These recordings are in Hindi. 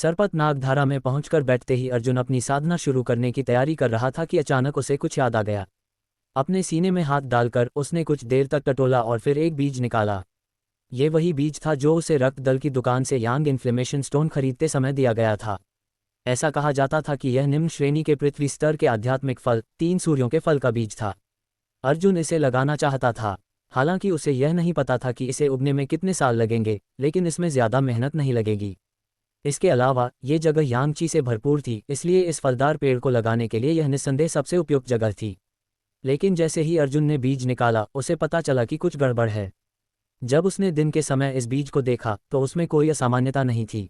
सरपत नागधारा में पहुंचकर बैठते ही अर्जुन अपनी साधना शुरू करने की तैयारी कर रहा था कि अचानक उसे कुछ याद आ गया। अपने सीने में हाथ डालकर उसने कुछ देर तक टटोला और फिर एक बीज निकाला। ये वही बीज था जो उसे रक्त दल की दुकान से यांग इन्फ्लेमेशन स्टोन खरीदते समय दिया गया था। ऐसा कहा जाता था कि यह निम्न श्रेणी के पृथ्वी स्तर के आध्यात्मिक फल 3 सूर्यों के फल का बीज था। अर्जुन इसे लगाना चाहता था। हालांकि उसे यह नहीं पता था कि इसे उगने में कितने साल लगेंगे, लेकिन इसमें ज़्यादा मेहनत नहीं लगेगी। इसके अलावा ये जगह यांगची से भरपूर थी, इसलिए इस फलदार पेड़ को लगाने के लिए यह निस्संदेह सबसे उपयुक्त जगह थी। लेकिन जैसे ही अर्जुन ने बीज निकाला, उसे पता चला कि कुछ गड़बड़ है। जब उसने दिन के समय इस बीज को देखा तो उसमें कोई असामान्यता नहीं थी।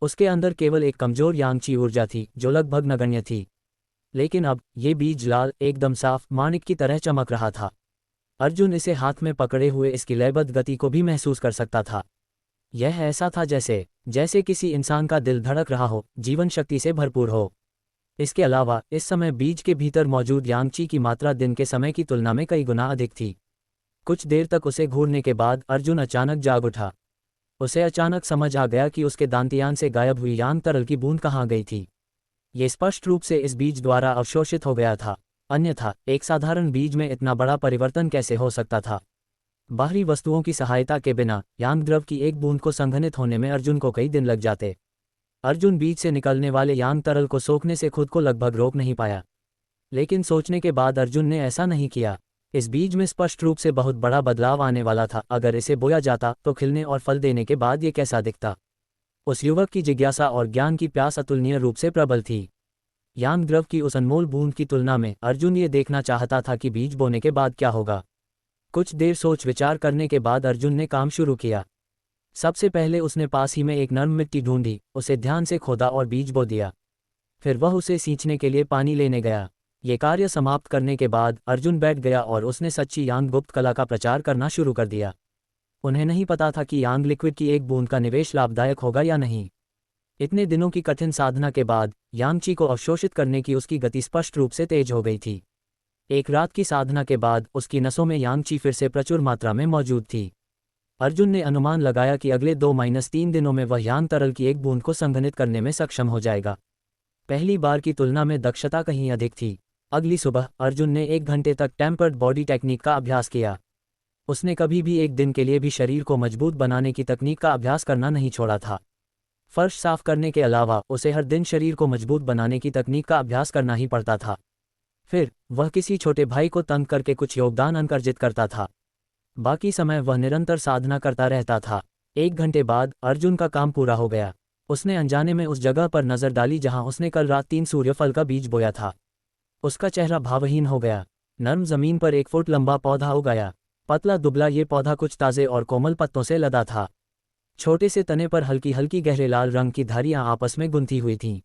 उसके अंदर केवल एक कमजोर यांगची ऊर्जा थी जो लगभग नगण्य थी। लेकिन अब ये बीज लाल, एकदम साफ माणिक की तरह चमक रहा था। अर्जुन इसे हाथ में पकड़े हुए इसकी लयबद्ध गति को भी महसूस कर सकता था। यह ऐसा था जैसे किसी इंसान का दिल धड़क रहा हो, जीवन शक्ति से भरपूर हो। इसके अलावा इस समय बीज के भीतर मौजूद यांगची की मात्रा दिन के समय की तुलना में कई गुना अधिक थी। कुछ देर तक उसे घूरने के बाद अर्जुन अचानक जाग उठा। उसे अचानक समझ आ गया कि उसके दांतियान से गायब हुई यांग तरल की बूंद कहाँ गई थी। ये स्पष्ट रूप से इस बीज द्वारा अवशोषित हो गया था, अन्यथा एक साधारण बीज में इतना बड़ा परिवर्तन कैसे हो सकता था। बाहरी वस्तुओं की सहायता के बिना यांग द्रव की एक बूंद को संघनित होने में अर्जुन को कई दिन लग जाते। अर्जुन बीज से निकलने वाले यांग तरल को सोखने से खुद को लगभग रोक नहीं पाया। लेकिन सोचने के बाद अर्जुन ने ऐसा नहीं किया। इस बीज में स्पष्ट रूप से बहुत बड़ा बदलाव आने वाला था। अगर इसे बोया जाता तो खिलने और फल देने के बाद ये कैसा दिखता। उस युवक की जिज्ञासा और ज्ञान की प्यास अतुलनीय रूप से प्रबल थी। यांग द्रव की उस अनमोल बूंद की तुलना में अर्जुन ये देखना चाहता था कि बीज बोने के बाद क्या होगा। कुछ देर सोच विचार करने के बाद अर्जुन ने काम शुरू किया। सबसे पहले उसने पास ही में एक नर्म मिट्टी ढूंढी, उसे ध्यान से खोदा और बीज बो दिया। फिर वह उसे सींचने के लिए पानी लेने गया। ये कार्य समाप्त करने के बाद अर्जुन बैठ गया और उसने सच्ची यांग गुप्त कला का प्रचार करना शुरू कर दिया। उन्हें नहीं पता था कि यांग लिक्विड की एक बूंद का निवेश लाभदायक होगा या नहीं। इतने दिनों की कठिन साधना के बाद यांगची को अवशोषित करने की उसकी गति स्पष्ट रूप से तेज हो गई थी। एक रात की साधना के बाद उसकी नसों में यांगची फिर से प्रचुर मात्रा में मौजूद थी। अर्जुन ने अनुमान लगाया कि अगले 2-3 दिनों में वह यांग तरल की एक बूंद को संघनित करने में सक्षम हो जाएगा। पहली बार की तुलना में दक्षता कहीं अधिक थी। अगली सुबह अर्जुन ने 1 घंटे तक टेम्पर्ड बॉडी टेक्निक का अभ्यास किया। उसने कभी भी एक दिन के लिए भी शरीर को मजबूत बनाने की तकनीक का अभ्यास करना नहीं छोड़ा था। फर्श साफ करने के अलावा उसे हर दिन शरीर को मजबूत बनाने की तकनीक का अभ्यास करना ही पड़ता था। फिर वह किसी छोटे भाई को तंग करके कुछ योगदान अर्जित करता था। बाकी समय वह निरंतर साधना करता रहता था। 1 घंटे बाद अर्जुन का काम पूरा हो गया। उसने अनजाने में उस जगह पर नजर डाली जहां उसने कल रात 3 सूर्यफल का बीज बोया था। उसका चेहरा भावहीन हो गया। नर्म जमीन पर 1 फुट लंबा पौधा उगाया। पतला दुबला ये पौधा कुछ ताज़े और कोमल पत्तों से लदा था। छोटे से तने पर हल्की हल्की गहरे लाल रंग की धारियां आपस में गुंथी हुई थीं।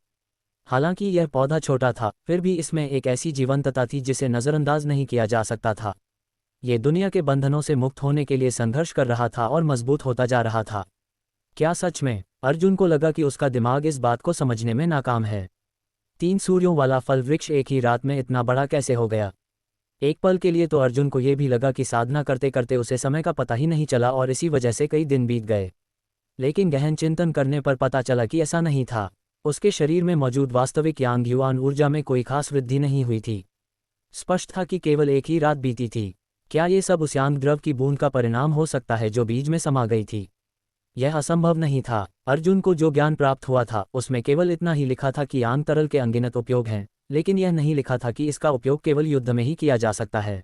हालांकि यह पौधा छोटा था, फिर भी इसमें एक ऐसी जीवंतता थी जिसे नज़रअंदाज नहीं किया जा सकता था। ये दुनिया के बंधनों से मुक्त होने के लिए संघर्ष कर रहा था और मजबूत होता जा रहा था। क्या सच में? अर्जुन को लगा कि उसका दिमाग इस बात को समझने में नाकाम है। 3 सूर्यों वाला फल वृक्ष एक ही रात में इतना बड़ा कैसे हो गया? एक पल के लिए तो अर्जुन को यह भी लगा कि साधना करते करते उसे समय का पता ही नहीं चला और इसी वजह से कई दिन बीत गए। लेकिन गहन चिंतन करने पर पता चला कि ऐसा नहीं था। उसके शरीर में मौजूद वास्तविक यांग युवान ऊर्जा में कोई खास वृद्धि नहीं हुई थी। स्पष्ट था कि केवल एक ही रात बीती थी। क्या ये सब उस यांग द्रव की बूंद का परिणाम हो सकता है जो बीज में समा गई थी? यह असंभव नहीं था। अर्जुन को जो ज्ञान प्राप्त हुआ था उसमें केवल इतना ही लिखा था कि यांग तरल के अनगिनत उपयोग हैं, लेकिन यह नहीं लिखा था कि इसका उपयोग केवल युद्ध में ही किया जा सकता है।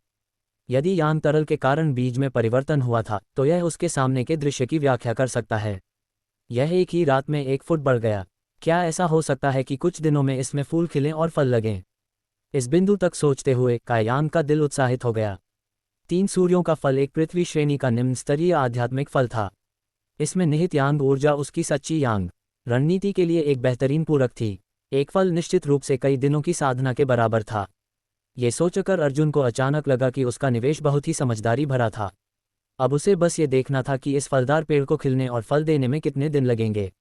यदि यांग तरल के कारण बीज में परिवर्तन हुआ था तो यह उसके सामने के दृश्य की व्याख्या कर सकता है। यह एक ही रात में 1 फुट बढ़ गया। क्या ऐसा हो सकता है कि कुछ दिनों में इसमें फूल खिलें और फल लगें? इस बिंदु तक सोचते हुए यांग का दिल उत्साहित हो गया। 3 सूर्यों का फल एक पृथ्वी श्रेणी का निम्न स्तरीय आध्यात्मिक फल था। इसमें निहित यांग ऊर्जा उसकी सच्ची यांग रणनीति के लिए एक बेहतरीन पूरक थी। एक फल निश्चित रूप से कई दिनों की साधना के बराबर था। ये सोचकर अर्जुन को अचानक लगा कि उसका निवेश बहुत ही समझदारी भरा था। अब उसे बस ये देखना था कि इस फलदार पेड़ को खिलने और फल देने में कितने दिन लगेंगे।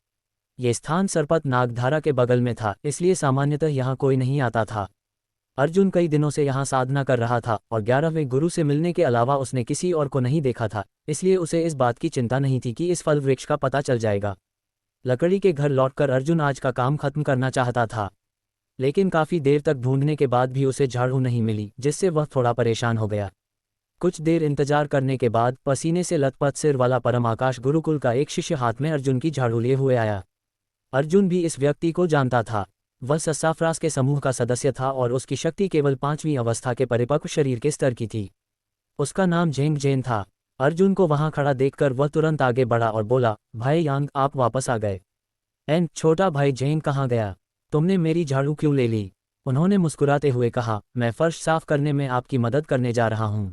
ये स्थान सरपत नागधारा के बगल में था, इसलिए सामान्यतः यहाँ कोई नहीं आता था। अर्जुन कई दिनों से यहाँ साधना कर रहा था और 11वें गुरु से मिलने के अलावा उसने किसी और को नहीं देखा था, इसलिए उसे इस बात की चिंता नहीं थी कि इस फल वृक्ष का पता चल जाएगा। लकड़ी के घर लौटकर अर्जुन आज का काम खत्म करना चाहता था, लेकिन काफ़ी देर तक ढूंढने के बाद भी उसे झाड़ू नहीं मिली, जिससे वह थोड़ा परेशान हो गया। कुछ देर इंतजार करने के बाद पसीने से लथपथ सिर वाला परम आकाश गुरुकुल का एक शिष्य हाथ में अर्जुन की झाड़ू लिए हुए आया। अर्जुन भी इस व्यक्ति को जानता था। वह ससाफ्रास के समूह का सदस्य था और उसकी शक्ति केवल 5वीं अवस्था के परिपक्व शरीर के स्तर की थी। उसका नाम जेंग जेन था। अर्जुन को वहां खड़ा देखकर वह तुरंत आगे बढ़ा और बोला, भाई यांग, आप वापस आ गए। छोटा भाई जेंग कहाँ गया? तुमने मेरी झाड़ू क्यों ले ली? उन्होंने मुस्कुराते हुए कहा, मैं फर्श साफ करने में आपकी मदद करने जा रहा हूँ।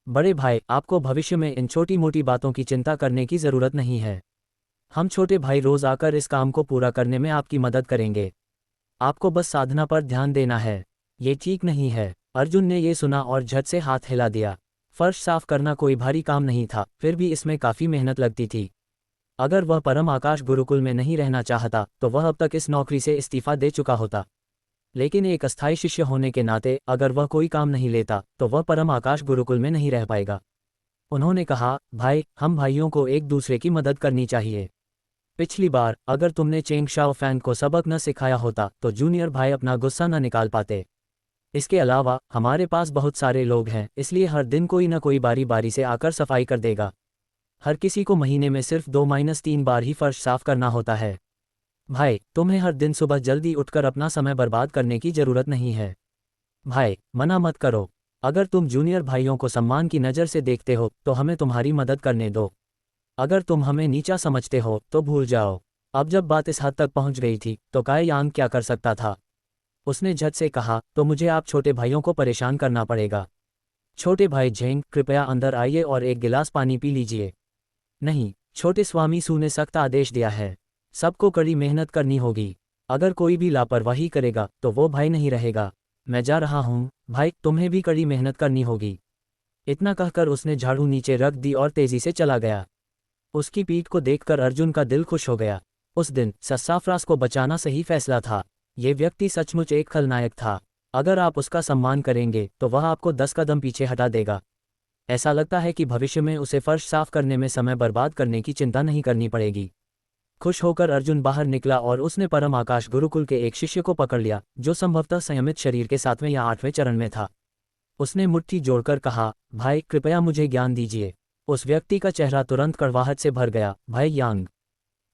बड़े भाई, आपको भविष्य में इन छोटी मोटी बातों की चिंता करने की ज़रूरत नहीं है। हम छोटे भाई रोज़ आकर इस काम को पूरा करने में आपकी मदद करेंगे। आपको बस साधना पर ध्यान देना है। ये ठीक नहीं है। अर्जुन ने ये सुना और झट से हाथ हिला दिया। फर्श साफ करना कोई भारी काम नहीं था, फिर भी इसमें काफ़ी मेहनत लगती थी। अगर वह परम आकाश गुरुकुल में नहीं रहना चाहता तो वह अब तक इस नौकरी से इस्तीफा दे चुका होता। लेकिन एक अस्थायी शिष्य होने के नाते अगर वह कोई काम नहीं लेता तो वह परम आकाश गुरुकुल में नहीं रह पाएगा। उन्होंने कहा, भाई, हम भाइयों को एक दूसरे की मदद करनी चाहिए। पिछली बार अगर तुमने चेंग शाओ फैंग को सबक न सिखाया होता तो जूनियर भाई अपना गुस्सा न निकाल पाते। इसके अलावा हमारे पास बहुत सारे लोग हैं, इसलिए हर दिन कोई न कोई बारी बारी से आकर सफाई कर देगा। हर किसी को महीने में सिर्फ 2-3 बार ही फर्श साफ करना होता है। भाई, तुम्हें हर दिन सुबह जल्दी उठकर अपना समय बर्बाद करने की ज़रूरत नहीं है। भाई, मना मत करो। अगर तुम जूनियर भाइयों को सम्मान की नज़र से देखते हो तो हमें तुम्हारी मदद करने दो। अगर तुम हमें नीचा समझते हो तो भूल जाओ। अब जब बात इस हद तक पहुंच गई थी तो काई यांग क्या कर सकता था? उसने झट से कहा, तो मुझे आप छोटे भाइयों को परेशान करना पड़ेगा। छोटे भाई झेंग, कृपया अंदर आइए और एक गिलास पानी पी लीजिए। नहीं, छोटे स्वामी सू ने सख्त आदेश दिया है। सबको कड़ी मेहनत करनी होगी। अगर कोई भी लापरवाही करेगा तो वो भाई नहीं रहेगा। मैं जा रहा हूँ भाई, तुम्हें भी कड़ी मेहनत करनी होगी। इतना कहकर उसने झाड़ू नीचे रख दी और तेजी से चला गया। उसकी पीठ को देखकर अर्जुन का दिल खुश हो गया। उस दिन ससाफ्रास को बचाना सही फैसला था। ये व्यक्ति सचमुच एक खलनायक था। अगर आप उसका सम्मान करेंगे तो वह आपको 10 कदम पीछे हटा देगा। ऐसा लगता है कि भविष्य में उसे फर्श साफ करने में समय बर्बाद करने की चिंता नहीं करनी पड़ेगी। खुश होकर अर्जुन बाहर निकला और उसने परम आकाश गुरुकुल के एक शिष्य को पकड़ लिया, जो संभवतः संयमित शरीर के 7वें या 8वें चरण में था। उसने मुट्ठी जोड़कर कहा, भाई, कृपया मुझे ज्ञान दीजिए। उस व्यक्ति का चेहरा तुरंत कड़वाहट से भर गया। भाई यांग,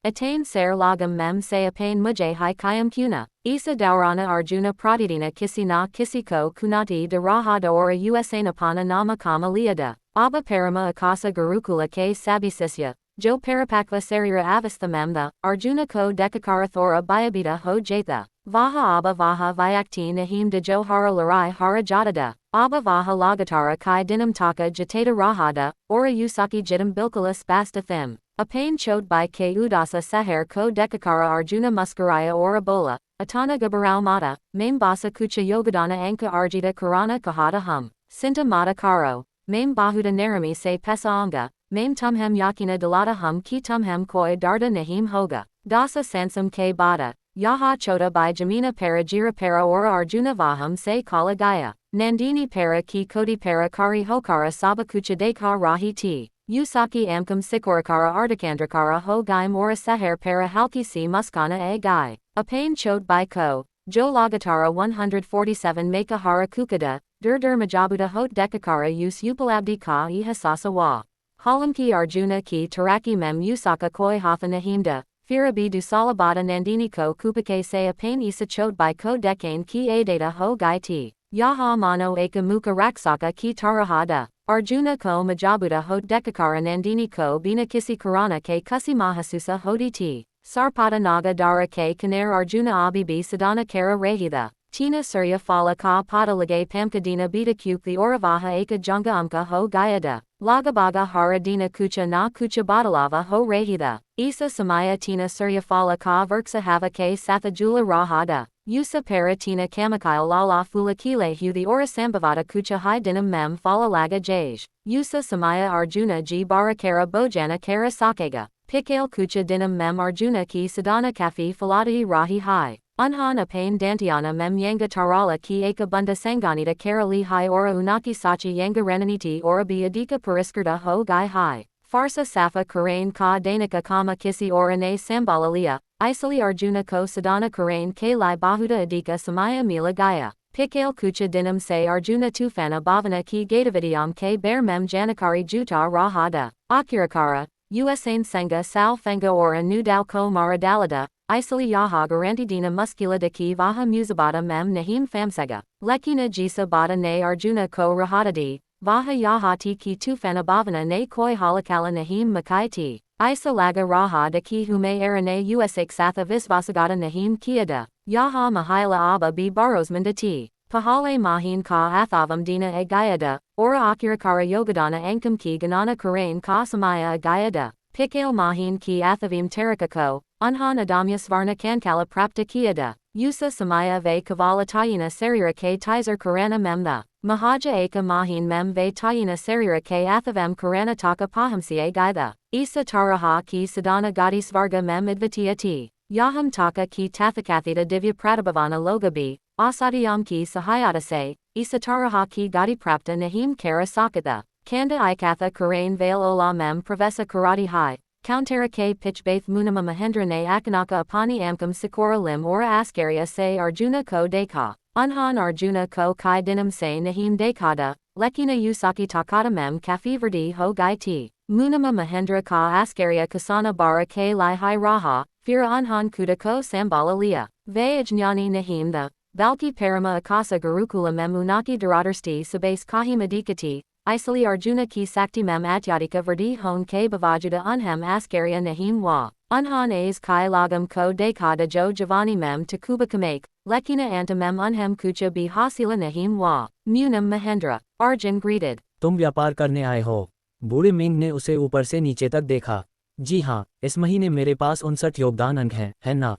Attain ser lagam mem se apain mujay hai kayam kuna, isa daurana arjuna pradidina kisi na kisiko kunati de rahada ora usanapana nama kama liada, abba parama akasa gurukula ke sabisisya, jo parapakva sarira avasthamemda, arjuna ko dekakara thora bayabita ho jatha, vaha abba vaha vyakti nahim de johara larai hara jadada, abba vaha lagatara kai dinam taka jatata rahada, ora usaki jitam bilkulas bastathim. Apain chode by K Udasa Sahar ko Dekakara Arjuna Muskaraya or Ebola, Atana Gabarao Mata, Mame Basa Kucha Yogadana Anka Arjita Karana Kahata Hum, Sinta Mata Karo, Mame Bahuda Narami Se Pesa Anga, Mame Tumhem Yakina Dalata Hum Ki Tumhem Koi Darda Nahim Hoga, Dasa Sansam K Bada, Yaha Chota by Jamina Para Jira Para or Arjuna Vaham Se Kala Gaya, Nandini Para Ki Kodi Para Kari Hokara Sabakucha Dekar Rahi T. Usaki amkam sikorakara ardikandrakara ho gai mora sahar para halki si muskana a gai. Apain chode by ko. Jo lagatara 147 makahara kukada, dur majabuda hot dekakara us upalabdi ka ihasasa wa. Halamki arjuna ki taraki mem usaka koi hathana himda. Firabi du salabada nandini ko kupake se apain isa chode by ko dekane ki adata ho gai ti. Yaha mano eka muka raksaka ki tarahada. Arjuna ko majabuda hot dekakara nandini ko bina kisi karana ke kusi mahasusa hodi ti. Sarpada naga dara ke kaner Arjuna abibi sadana kara rahida. Tina surya fala ka padalage pamkadina bita kukli oravaha eka junga umka ho gayada. Lagabaga hara dina kucha na kucha badalava ho rahida. Isa samaya tina surya fala ka verksa hava ke sathajula rahada. Usa para tina kamakile lala fula kile hu the ora sambhavata kucha hai dinam mem fala laga jaj. Usa samaya Arjuna ji barakara bojana kara sakega. Pikale kucha dinam mem Arjuna ki sadana kafi faladi rahi hai. Unhan apain dantiana mem yanga tarala ki eka bunda sanganita karali hai ora unaki sachi yanga renaniti ora biadika pariskarta ho gai hai. Farsa Safa Karain Ka Danika Kama Kisi Orane Sambalalia, Isali Arjuna Ko Sadana Karain K Lai Bahuda Adika Samaya Mila Gaya. Pikale Kucha Dinam Se Arjuna Tufana Bhavana Ki Gatavidyam K Bear Mem Janakari Juta Rahada. Akirakara, Usain Senga Sal Fenga Ora Nu Dal Ko Mara Dalada. Isali Yaha Garanti Dina Muskila de Ki Vaha Musabada Mem Nahim Famsega. Lekina Jisa Bada Ne Arjuna Ko Rahadadi. Vaha Yaha Ti Ki Tufana Bhavana Ne Koi Halakala Nahim Makai Ti. Isa Laga Raha de Ki Hume Arane Usak Satha Visvasagata Nahim Kiada. Yaha Mahila Abba B Barosmanda Ti. Pahale Mahin Ka Athavam Dina E Gayada. Ora Akirakara Yogadana Ankam Ki Ganana Karain Ka Samaya Gayada. Pikale Mahin Ki Athavim Tarakako. Unhan Adamya Svarna Kankala Prapta Kiada. Usa Samaya Ve Kavala Tayina Sarira K Tizer Karana Memda. Mahaja Eka Mahin Mem Ve Tayina Sarira K Athavam Karana Taka Pahamsi Gaida. Isa Taraha Ki Sadana Gadi Svarga Mem Idvatia T. Yaham Taka Ki Tathakathita Divya Pratibhavana Logabi. Asadiyam Ki Sahayata Se. Isa Taraha Ki Gadi Prapta Nahim Kara Sakatha. Kanda Ikatha Karain Vale Ola Mem Pravesa Karati Hai. Countera K Pitchbaith Munama Mahendra Ne Akanaka Apani Amkam Sikora Lim Ora Askaria Se Arjuna Ko Deka. Unhan Arjuna Ko Kai Dinam Se Nahim Dekada. Lekina Usaki Takata Mem Kafiverdi Ho Gai Ti. Munama Mahendra Ka Askaria Kasana Bara K Lai Hai Raha. Fira Unhan Kuda Ko Sambala Lia. Ve Ajnani Nahim the. Valki Parama Akasa Gurukula Mem Unaki Daradarsti Sabase Kahima Dikati. Isali Arjuna Ki Sakti Mem Atyadika Verdi Hon K Bavajuda Unhem Askaria Nahim Wa. Unhan As Kai Lagam Ko Dekada Jo Javani Mem Takuba Kamak. Lekina Anta Mem Unhem Kucha Bi Hasila Nahim Wa. Munam Mahendra. Arjun greeted. तुम व्यापार करने आए हो? बूढ़े मिंग ने उसे ऊपर से नीचे तक देखा। जी हाँ, इस महीने मेरे पास 59 योगदान अंक हैं, है ना?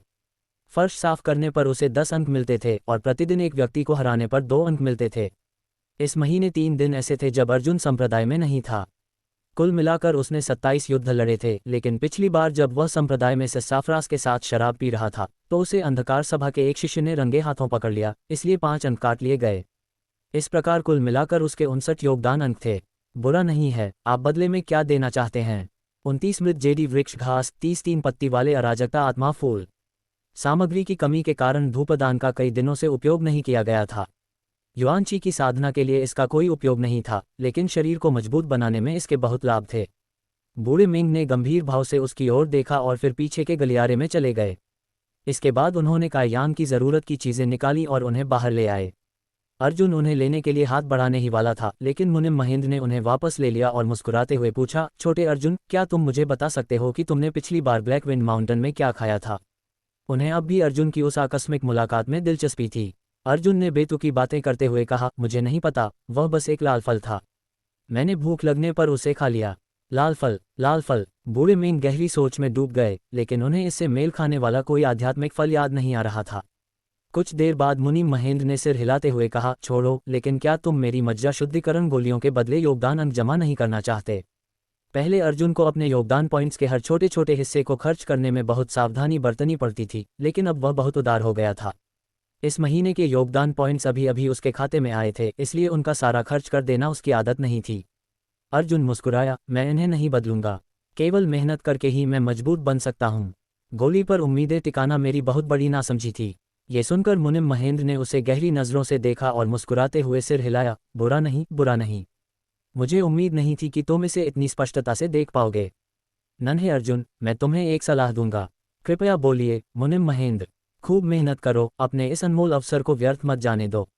फर्श साफ करने पर उसे 10 अंक मिलते थे और प्रतिदिन एक व्यक्ति को हराने पर 2 अंक मिलते थे। इस महीने 3 दिन ऐसे थे जब अर्जुन संप्रदाय में नहीं था। कुल मिलाकर उसने 27 युद्ध लड़े थे, लेकिन पिछली बार जब वह संप्रदाय में ससाफ्रास के साथ शराब पी रहा था तो उसे अंधकार सभा के एक शिष्य ने रंगे हाथों पकड़ लिया, इसलिए 5 अंक काट लिए गए। इस प्रकार कुल मिलाकर उसके 59 योगदान अंक थे। बुरा नहीं है। आप बदले में क्या देना चाहते हैं? 29 मृत जेडी वृक्ष घास, 30 3 पत्ती वाले अराजकता आत्मा फूल। सामग्री की कमी के कारण धूपदान का कई दिनों से उपयोग नहीं किया गया था। युआनची की साधना के लिए इसका कोई उपयोग नहीं था, लेकिन शरीर को मजबूत बनाने में इसके बहुत लाभ थे। बूढ़े मिंग ने गंभीर भाव से उसकी ओर देखा और फिर पीछे के गलियारे में चले गए। इसके बाद उन्होंने कायान की ज़रूरत की चीज़ें निकाली और उन्हें बाहर ले आए। अर्जुन उन्हें लेने के लिए हाथ बढ़ाने ही वाला था, लेकिन मुनिम महेंद्र ने उन्हें वापस ले लिया और मुस्कुराते हुए पूछा, छोटे अर्जुन, क्या तुम मुझे बता सकते हो कि तुमने पिछली बार ब्लैक विंड माउंटेन में क्या खाया था? उन्हें अब भी अर्जुन की उस आकस्मिक मुलाकात में दिलचस्पी थी। अर्जुन ने बेतुकी बातें करते हुए कहा, मुझे नहीं पता, वह बस एक लाल फल था। मैंने भूख लगने पर उसे खा लिया। लाल फल, लाल फल। बूढ़े मिंग गहरी सोच में डूब गए, लेकिन उन्हें इससे मेल खाने वाला कोई आध्यात्मिक फल याद नहीं आ रहा था। कुछ देर बाद मुनिम महेंद्र ने सिर हिलाते हुए कहा, छोड़ो, लेकिन क्या तुम मेरी मज्जा शुद्धिकरण गोलियों के बदले योगदान अंक जमा नहीं करना चाहते? पहले अर्जुन को अपने योगदान पॉइंट्स के हर छोटे छोटे हिस्से को खर्च करने में बहुत सावधानी बरतनी पड़ती थी, लेकिन अब वह बहुत उदार हो गया था। इस महीने के योगदान पॉइंट्स अभी अभी उसके खाते में आए थे, इसलिए उनका सारा खर्च कर देना उसकी आदत नहीं थी। अर्जुन मुस्कुराया, मैं इन्हें नहीं बदलूंगा। केवल मेहनत करके ही मैं मजबूत बन सकता हूँ। गोली पर उम्मीदें टिकाना मेरी बहुत बड़ी नासमझी थी। ये सुनकर मुनिम महेंद्र ने उसे गहरी नज़रों से देखा और मुस्कुराते हुए सिर हिलाया, बुरा नहीं, बुरा नहीं। मुझे उम्मीद नहीं थी कि तुम इसे इतनी स्पष्टता से देख पाओगे। नन्हे अर्जुन, मैं तुम्हें एक सलाह दूंगा। कृपया बोलिए। मुनिम महेंद्र, खूब मेहनत करो, अपने इस अनमोल अवसर को व्यर्थ मत जाने दो।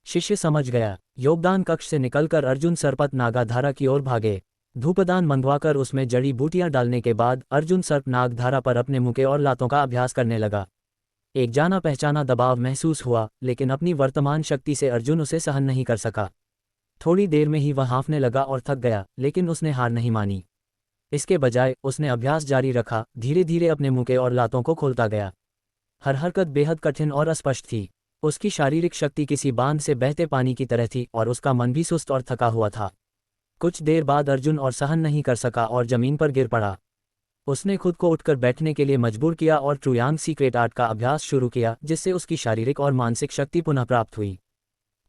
शिष्य समझ गया। योगदान कक्ष से निकलकर अर्जुन सरपत नागाधारा की ओर भागे। धूपदान मंगवाकर उसमें जड़ी बूटियां डालने के बाद अर्जुन सर्प नागधारा पर अपने मुके और लातों का अभ्यास करने लगा। एक जाना पहचाना दबाव महसूस हुआ, लेकिन अपनी वर्तमान शक्ति से अर्जुन उसे सहन नहीं कर सका। थोड़ी देर में ही वह हाँफने लगा और थक गया, लेकिन उसने हार नहीं मानी। इसके बजाय उसने अभ्यास जारी रखा, धीरे धीरे अपने मुके और लातों को खोलता गया। हर हरकत बेहद कठिन और अस्पष्ट थी। उसकी शारीरिक शक्ति किसी बांध से बहते पानी की तरह थी और उसका मन भी सुस्त और थका हुआ था। कुछ देर बाद अर्जुन और सहन नहीं कर सका और जमीन पर गिर पड़ा। उसने खुद को उठकर बैठने के लिए मजबूर किया और ट्रुयांग सीक्रेट आर्ट का अभ्यास शुरू किया, जिससे उसकी शारीरिक और मानसिक शक्ति पुनः प्राप्त हुई।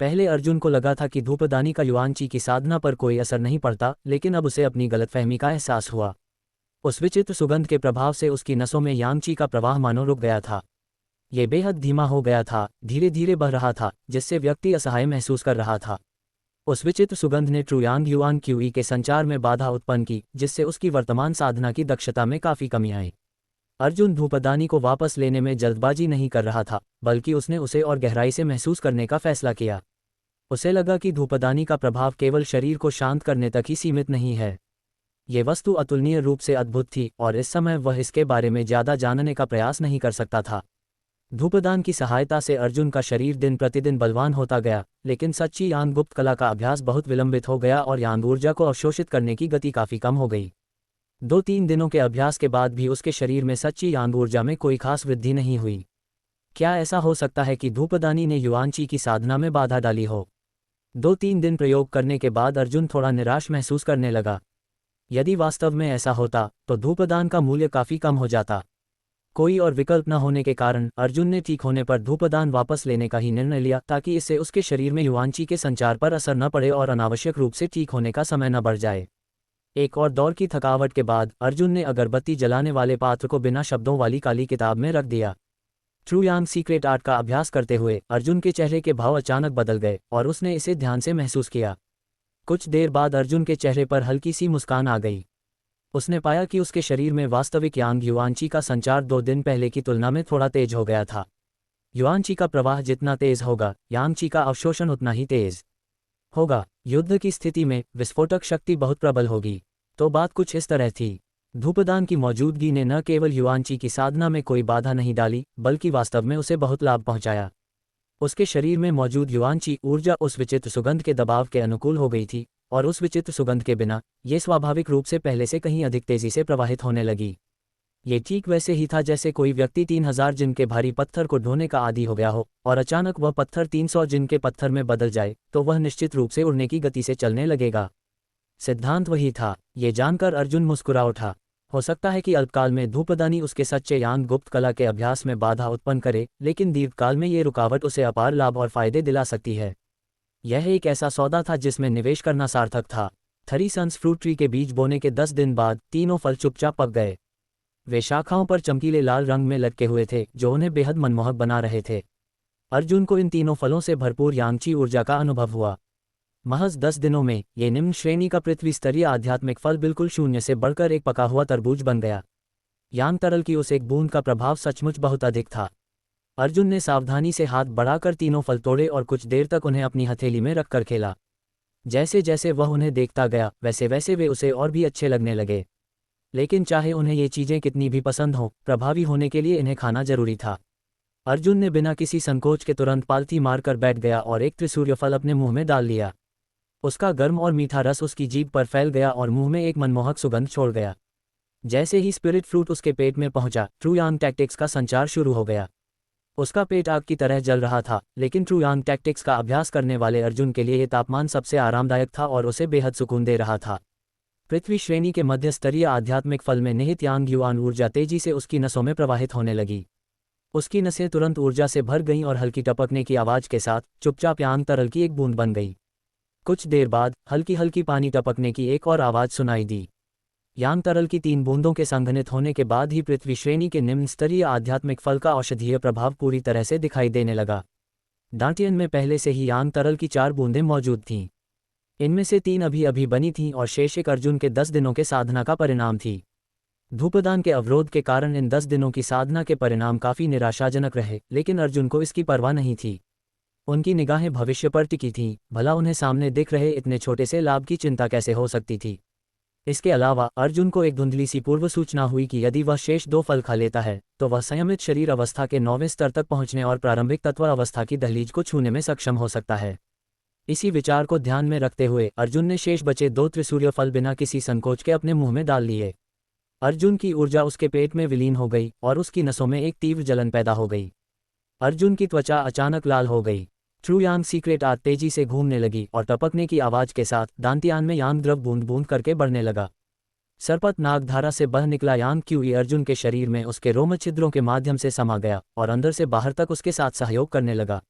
पहले अर्जुन को लगा था कि धूपदानी का युआनची की साधना पर कोई असर नहीं पड़ता, लेकिन अब उसे अपनी गलतफहमी का एहसास हुआ। उस विचित्र सुगंध के प्रभाव से उसकी नसों में यांगची का प्रवाह मानो रुक गया था। ये बेहद धीमा हो गया था, धीरे धीरे बह रहा था, जिससे व्यक्ति असहाय महसूस कर रहा था। उस विचित्र सुगंध ने ट्रुयांग युआन क्यूई के संचार में बाधा उत्पन्न की, जिससे उसकी वर्तमान साधना की दक्षता में काफ़ी कमी आई। अर्जुन धूपदानी को वापस लेने में जल्दबाजी नहीं कर रहा था, बल्कि उसने उसे और गहराई से महसूस करने का फैसला किया। उसे लगा कि धूपदानी का प्रभाव केवल शरीर को शांत करने तक ही सीमित नहीं है। ये वस्तु अतुलनीय रूप से अद्भुत थी और इस समय वह इसके बारे में ज़्यादा जानने का प्रयास नहीं कर सकता था। धूपदान की सहायता से अर्जुन का शरीर दिन प्रतिदिन बलवान होता गया, लेकिन सच्ची यांग गुप्त कला का अभ्यास बहुत विलंबित हो गया और यांग ऊर्जा को अवशोषित करने की गति काफ़ी कम हो गई। 2-3 दिनों के अभ्यास के बाद भी उसके शरीर में सच्ची यांग ऊर्जा में कोई खास वृद्धि नहीं हुई। क्या ऐसा हो सकता है कि धूपदानी ने युआनची की साधना में बाधा डाली हो? 2-3 दिन प्रयोग करने के बाद अर्जुन थोड़ा निराश महसूस करने लगा। यदि वास्तव में ऐसा होता तो धूपदान का मूल्य काफ़ी कम हो जाता। कोई और विकल्प न होने के कारण अर्जुन ने ठीक होने पर धूपदान वापस लेने का ही निर्णय लिया, ताकि इससे उसके शरीर में युआनची के संचार पर असर न पड़े और अनावश्यक रूप से ठीक होने का समय न बढ़ जाए। एक और दौर की थकावट के बाद अर्जुन ने अगरबत्ती जलाने वाले पात्र को बिना शब्दों वाली काली किताब में रख दिया। ट्रुयांग सीक्रेट आर्ट का अभ्यास करते हुए अर्जुन के चेहरे के भाव अचानक बदल गए और उसने इसे ध्यान से महसूस किया। कुछ देर बाद अर्जुन के चेहरे पर हल्की सी मुस्कान आ गई। उसने पाया कि उसके शरीर में वास्तविक यांग युआनची का संचार 2 दिन पहले की तुलना में थोड़ा तेज हो गया था। युआनची का प्रवाह जितना तेज होगा, यांगची का अवशोषण उतना ही तेज होगा। युद्ध की स्थिति में विस्फोटक शक्ति बहुत प्रबल होगी। तो बात कुछ इस तरह थी। धूपदान की मौजूदगी ने न केवल युआनची की साधना में कोई बाधा नहीं डाली, बल्कि वास्तव में उसे बहुत लाभ पहुंचाया। उसके शरीर में मौजूद युआनची ऊर्जा उस विचित्र सुगंध के दबाव के अनुकूल हो गई थी, और उस विचित्र सुगंध के बिना ये स्वाभाविक रूप से पहले से कहीं अधिक तेजी से प्रवाहित होने लगी। ये ठीक वैसे ही था जैसे कोई व्यक्ति 3000 जिन के भारी पत्थर को ढोने का आदी हो गया हो और अचानक वह पत्थर 300 जिन के पत्थर में बदल जाए, तो वह निश्चित रूप से उड़ने की गति से चलने लगेगा। सिद्धांत वही था। ये जानकर अर्जुन मुस्कुरा उठा। हो सकता है कि अल्पकाल में धूपदानी उसके सच्चे यांग गुप्त कला के अभ्यास में बाधा उत्पन्न करे, लेकिन दीर्घकाल में ये रुकावट उसे अपार लाभ और फायदे दिला सकती है। यह एक ऐसा सौदा था जिसमें निवेश करना सार्थक था। 3 सन्स फ्रूट ट्री के बीज बोने के 10 दिन बाद तीनों फल चुपचाप पक गए। वे शाखाओं पर चमकीले लाल रंग में लटके हुए थे, जो उन्हें बेहद मनमोहक बना रहे थे। अर्जुन को इन तीनों फलों से भरपूर यांगची ऊर्जा का अनुभव हुआ। महज 10 दिनों में ये निम्न श्रेणी का पृथ्वी स्तरीय आध्यात्मिक फल बिल्कुल शून्य से बढ़कर एक पका हुआ तरबूज बन गया। यांग तरल की उस एक बूंद का प्रभाव सचमुच बहुत अधिक था। अर्जुन ने सावधानी से हाथ बढ़ाकर तीनों फल तोड़े और कुछ देर तक उन्हें अपनी हथेली में रखकर खेला। जैसे जैसे वह उन्हें देखता गया, वैसे वैसे वे उसे और भी अच्छे लगने लगे। लेकिन चाहे उन्हें ये चीज़ें कितनी भी पसंद हों, प्रभावी होने के लिए इन्हें खाना जरूरी था। अर्जुन ने बिना किसी संकोच के तुरंत पालथी मारकर बैठ गया और एक त्रिसूर्य फल अपने मुंह में डाल लिया। उसका गर्म और मीठा रस उसकी जीभ पर फैल गया और मुंह में एक मनमोहक सुगंध छोड़ गया। जैसे ही स्पिरिट फ्रूट उसके पेट में पहुंचा, ट्रुयांग टैक्टिक्स का संचार शुरू हो गया। उसका पेट आग की तरह जल रहा था, लेकिन ट्रुयांग टैक्टिक्स का अभ्यास करने वाले अर्जुन के लिए ये तापमान सबसे आरामदायक था और उसे बेहद सुकून दे रहा था। पृथ्वी श्रेणी के मध्य स्तरीय आध्यात्मिक फल में निहित यांग युआन ऊर्जा तेजी से उसकी नसों में प्रवाहित होने लगी। उसकी नसें तुरंत ऊर्जा से भर गईं और हल्की टपकने की आवाज़ के साथ चुपचाप यांग तरल की एक बूंद बन गई। कुछ देर बाद हल्की हल्की पानी टपकने की एक और आवाज़ सुनाई दी। यांग तरल की 3 बूंदों के संघनित होने के बाद ही पृथ्वी श्रेणी के निम्न स्तरीय आध्यात्मिक फल का औषधीय प्रभाव पूरी तरह से दिखाई देने लगा। डांटियन में पहले से ही यांग तरल की 4 बूंदें मौजूद थीं। इनमें से 3 अभी अभी बनी थीं और शेष एक अर्जुन के 10 दिनों के साधना का परिणाम थी। धूपदान के अवरोध के कारण इन 10 दिनों की साधना के परिणाम काफ़ी निराशाजनक रहे, लेकिन अर्जुन को इसकी परवाह नहीं थी। उनकी निगाहें भविष्य पर टिकी थीं, भला उन्हें सामने दिख रहे इतने छोटे से लाभ की चिंता कैसे हो सकती थी। इसके अलावा अर्जुन को एक धुंधली सी पूर्व सूचना हुई कि यदि वह शेष 2 फल खा लेता है, तो वह संयमित शरीर अवस्था के 9वें स्तर तक पहुंचने और प्रारंभिक तत्व अवस्था की दहलीज को छूने में सक्षम हो सकता है। इसी विचार को ध्यान में रखते हुए अर्जुन ने शेष बचे 2 त्रिसूर्य फल बिना किसी संकोच के अपने मुंह में डाल लिए। अर्जुन की ऊर्जा उसके पेट में विलीन हो गई और उसकी नसों में एक तीव्र जलन पैदा हो गई। अर्जुन की त्वचा अचानक लाल हो गई। ट्रुयांग सीक्रेट आर्ट तेजी से घूमने लगी और टपकने की आवाज़ के साथ दांतियान में यांग द्रव बूंद बूंद करके बढ़ने लगा। सरपत नागधारा से बह निकला यांग क्यूई अर्जुन के शरीर में उसके रोम छिद्रों के माध्यम से समा गया और अंदर से बाहर तक उसके साथ सहयोग करने लगा।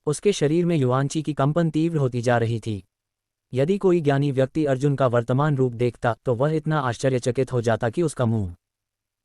उसके शरीर में युवांची की कंपन तीव्र होती जा रही थी। यदि कोई ज्ञानी व्यक्ति अर्जुन का वर्तमान रूप देखता तो वह इतना आश्चर्यचकित हो जाता कि उसका मुंह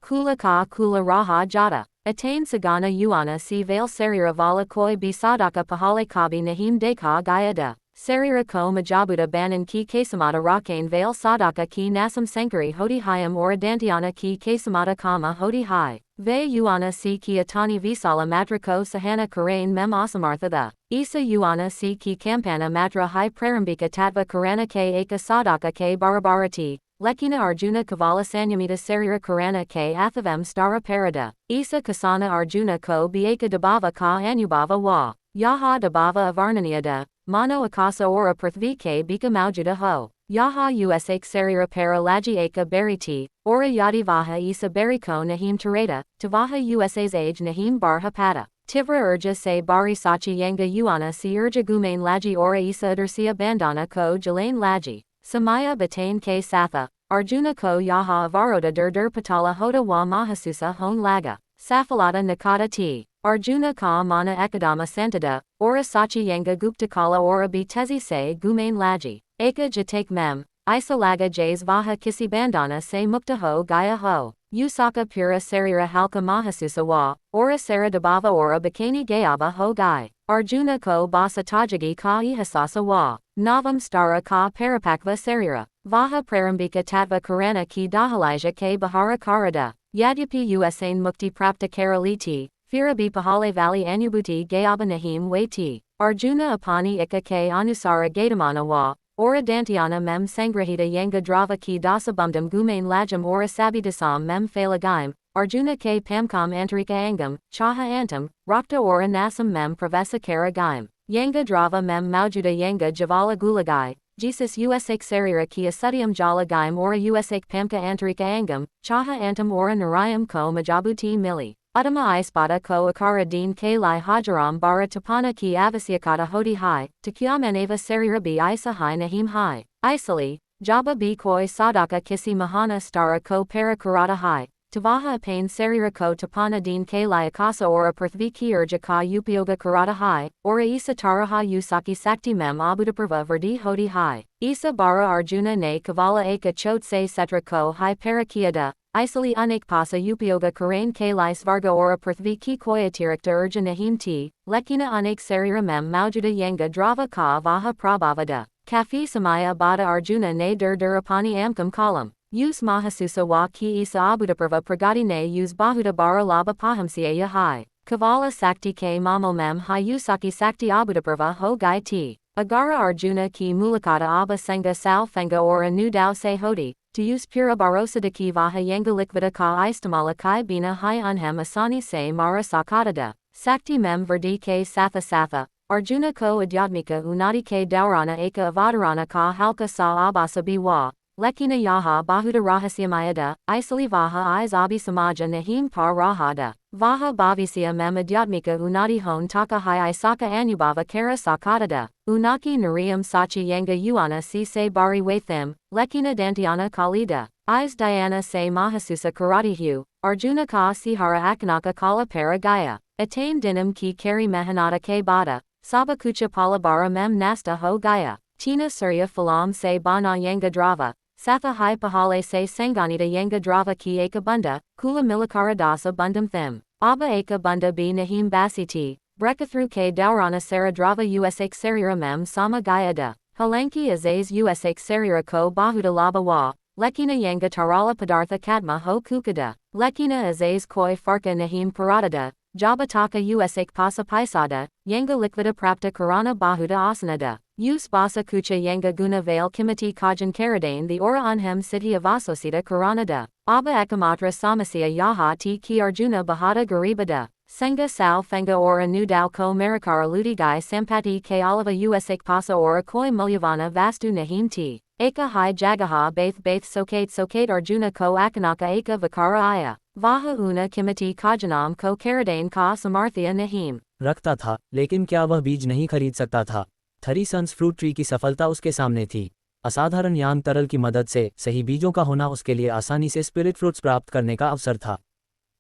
Kula ka kula raha jata. Attain sagana yuana si vale sarira vala koi bisadaka pahale kabi nahim deka gayada. Sarira ko majabuta banan ki kesamata rakane vale sadaka ki nasam sankari hodi hayam oradantiana ki kesamata kama hodi hai. Ve yuana si ki atani visala matrako sahana karain mem asamarthada. Isa yuana si ki kampana matra hai prarambika tatva karana ke eka sadaka ke barabarati. Lekina Arjuna Kavala Sanyamita Sarira Karana K Athavam Stara Parada, Isa Kasana Arjuna Ko Bieka Dabava Ka Anubhava Wa, Yaha Dabava Avarnaniada, Mano Akasa Ora Prithvi K Bika Maujuda Ho, Yaha Usak Sarira Para Laji Eka Beriti, Ora Yadivaha Isa Beriko Nahim Tarada, Tavaha USA's Age Nahim Bar Hapada. Tivra Urja Se Bari Sachi Yanga Yuana Si Urja Gumain Laji Ora Isa Udarsia Bandana Ko Jalain Laji. Samaya Batain K Satha, Arjuna Ko Yaha Avaroda Dur Patala Hoda Wa Mahasusa Hon Laga, Safalata Nakata T, Arjuna Ka Mana Ekadama Santada, Ora Sachi Yanga Guptakala Ora Bi Tezi Se Gumain Laji, Eka Jatak Mem, Isa Laga Jays Vaha Kisi Bandana Se Mukta Ho Gaya Ho, Usaka Pura Sarira Halka Mahasusa Wa, Ora Sara Dabava Ora Bakani Gayaba Ho Gai, Arjuna Ko Basa Tajagi Ka Ihasasa Wa. Navam Stara Ka Parapakva Sarira, Vaha Prarambika Tatva Karana Ki Dahalija K Bahara Karada, Yadyapi Usain Mukti Prapta Karaliti, Firabi Pahale Valley Anubuti Gayaba Nahim Waiti, Arjuna Apani Ika K Anusara Gatamana Wa, Ora Dantiana Mem Sangrahita Yanga Drava Ki Dasabumdam Gumain Lajam Ora Sabidasam Mem Falagaim, Arjuna K Pamkam Antarika Angam, Chaha Antam, Rakta Ora Nasam Mem Pravesa Karagaim. Yanga Drava Mem Maujuda Yanga Javala Gulagai, Jesus Usak Sarira Kia Sudium Jala Gaim Ora Usak Pamka Antarika Angam, Chaha Antam Ora Narayam Ko Majabuti Mili, Uttama Ispada Ko Akara Deen K Lai Hajaram Bara Tapana Ki Avasiakata Hodi Hai, Takyamanava Sarira Bi Isa Hai Nahim Hai, Isali, Jaba Bi Koi Sadaka Kisi Mahana Stara Ko Para Karata Hai. Tavaha Apain Sarira Ko Tapana Deen K Akasa Ora Prithvi Ki Urja Ka Upyoga Karata Hai, Ora Isa Taraha Usaki Sakti Mem Abudaprava Verdi Hodi Hai, Isa Bara Arjuna Ne Kavala Eka Chot Se Setra Ko Hai Parakiada, Isali Unik Pasa Upyoga Karain K Svarga Ora Prithvi Ki Koyatirikta Urja Nahim T, Lekina Unik Sarira Mem Maujuda Yanga Drava Ka Vaha Prabhavada, Kafi Samaya Bada Arjuna Ne Durapani Amkam Kalam. Use Mahasusa Wa Ki Isa Abudaprava Pragati Ne use Bahuda Bara Laba Pahamsiya Hai, Kavala Sakti K Mamo Mem Hai Usaki Sakti Abudaprava Ho Gai T, Agara Arjuna Ki Mulakata Abba Senga Sal Fenga Ora Nu Dao Se Hodi, to use Pura Barosada Ki Vaha Yanga Likvida Ka Istamala Kai Bina Hai Unhem Asani Se Mara Sakatada, Sakti Mem Verdi K Satha, Arjuna Ko Adyadmika Unadi K Daurana Eka Avadarana Ka Halka Sa Abasa Biwa. Lekina Yaha Bahuda Rahasyamayada, Isali Vaha Is Abi Samaja Nahim Par Rahada, Vaha Bhavisya Mem Adyatmika Unadi Hon Taka Hai Isaka Anubhava Kara Sakatada, Unaki Nariam Sachi Yanga Yuana Si Se Bari Watham, Lekina Dantiana Kalida, Is Diana Se Mahasusa Karatihu, Arjuna Ka Sihara Akanaka Kala Para Gaya, Attain Dinam Ki Kari Mahanata K Bada, Sabakucha Palabara Mem Nasta Ho Gaya, Tina Surya Phalam Se Bana Yanga Drava. Satha Hai Pahale Se Sanganita Yanga Drava Ki Eka Bunda, Kula Milakara Dasa Bundam Them, Abba Eka Bunda B Nahim Basiti, Brekathru K Daurana Sara Drava Usak Sarira Mem Sama Gayada, Halanki Azaz Usak Sarira Ko Bahuda Laba Wa, Lekina Yanga Tarala Padartha Kadma Ho Kukada, Lekina Azaz Koi Farka Nahim Paradada, Jabataka Usak Pasa Paisada, Yanga Likvida Prapta Karana Bahuda Asanada. Use Basa Kucha Yanga Guna Vale Kimati Kajan Karadane the Ora Unhem City of Vasosita Karanada, Abba Ekamatra Samasya Yaha T Ki Arjuna Bahada Garibada, Senga Sal Fenga Ora Nu Dao Ko Marakara Ludigai Sampati K Oliva Usak Pasa Ora Koi Mulyavana Vastu Nahim T, Eka Hai Jagaha Baith Sokate Arjuna Ko Akanaka Eka Vakara Aya, Vaha Una Kimati Kajanam Ko Karadane Ka Samarthya Nahim. रखता था, लेकिन क्या वह बीज नहीं खरीद सकता था? थरी सन्स फ्रूट ट्री की सफलता उसके सामने थी। असाधारण यांग तरल की मदद से सही बीजों का होना उसके लिए आसानी से स्पिरिट फ्रूट्स प्राप्त करने का अवसर था।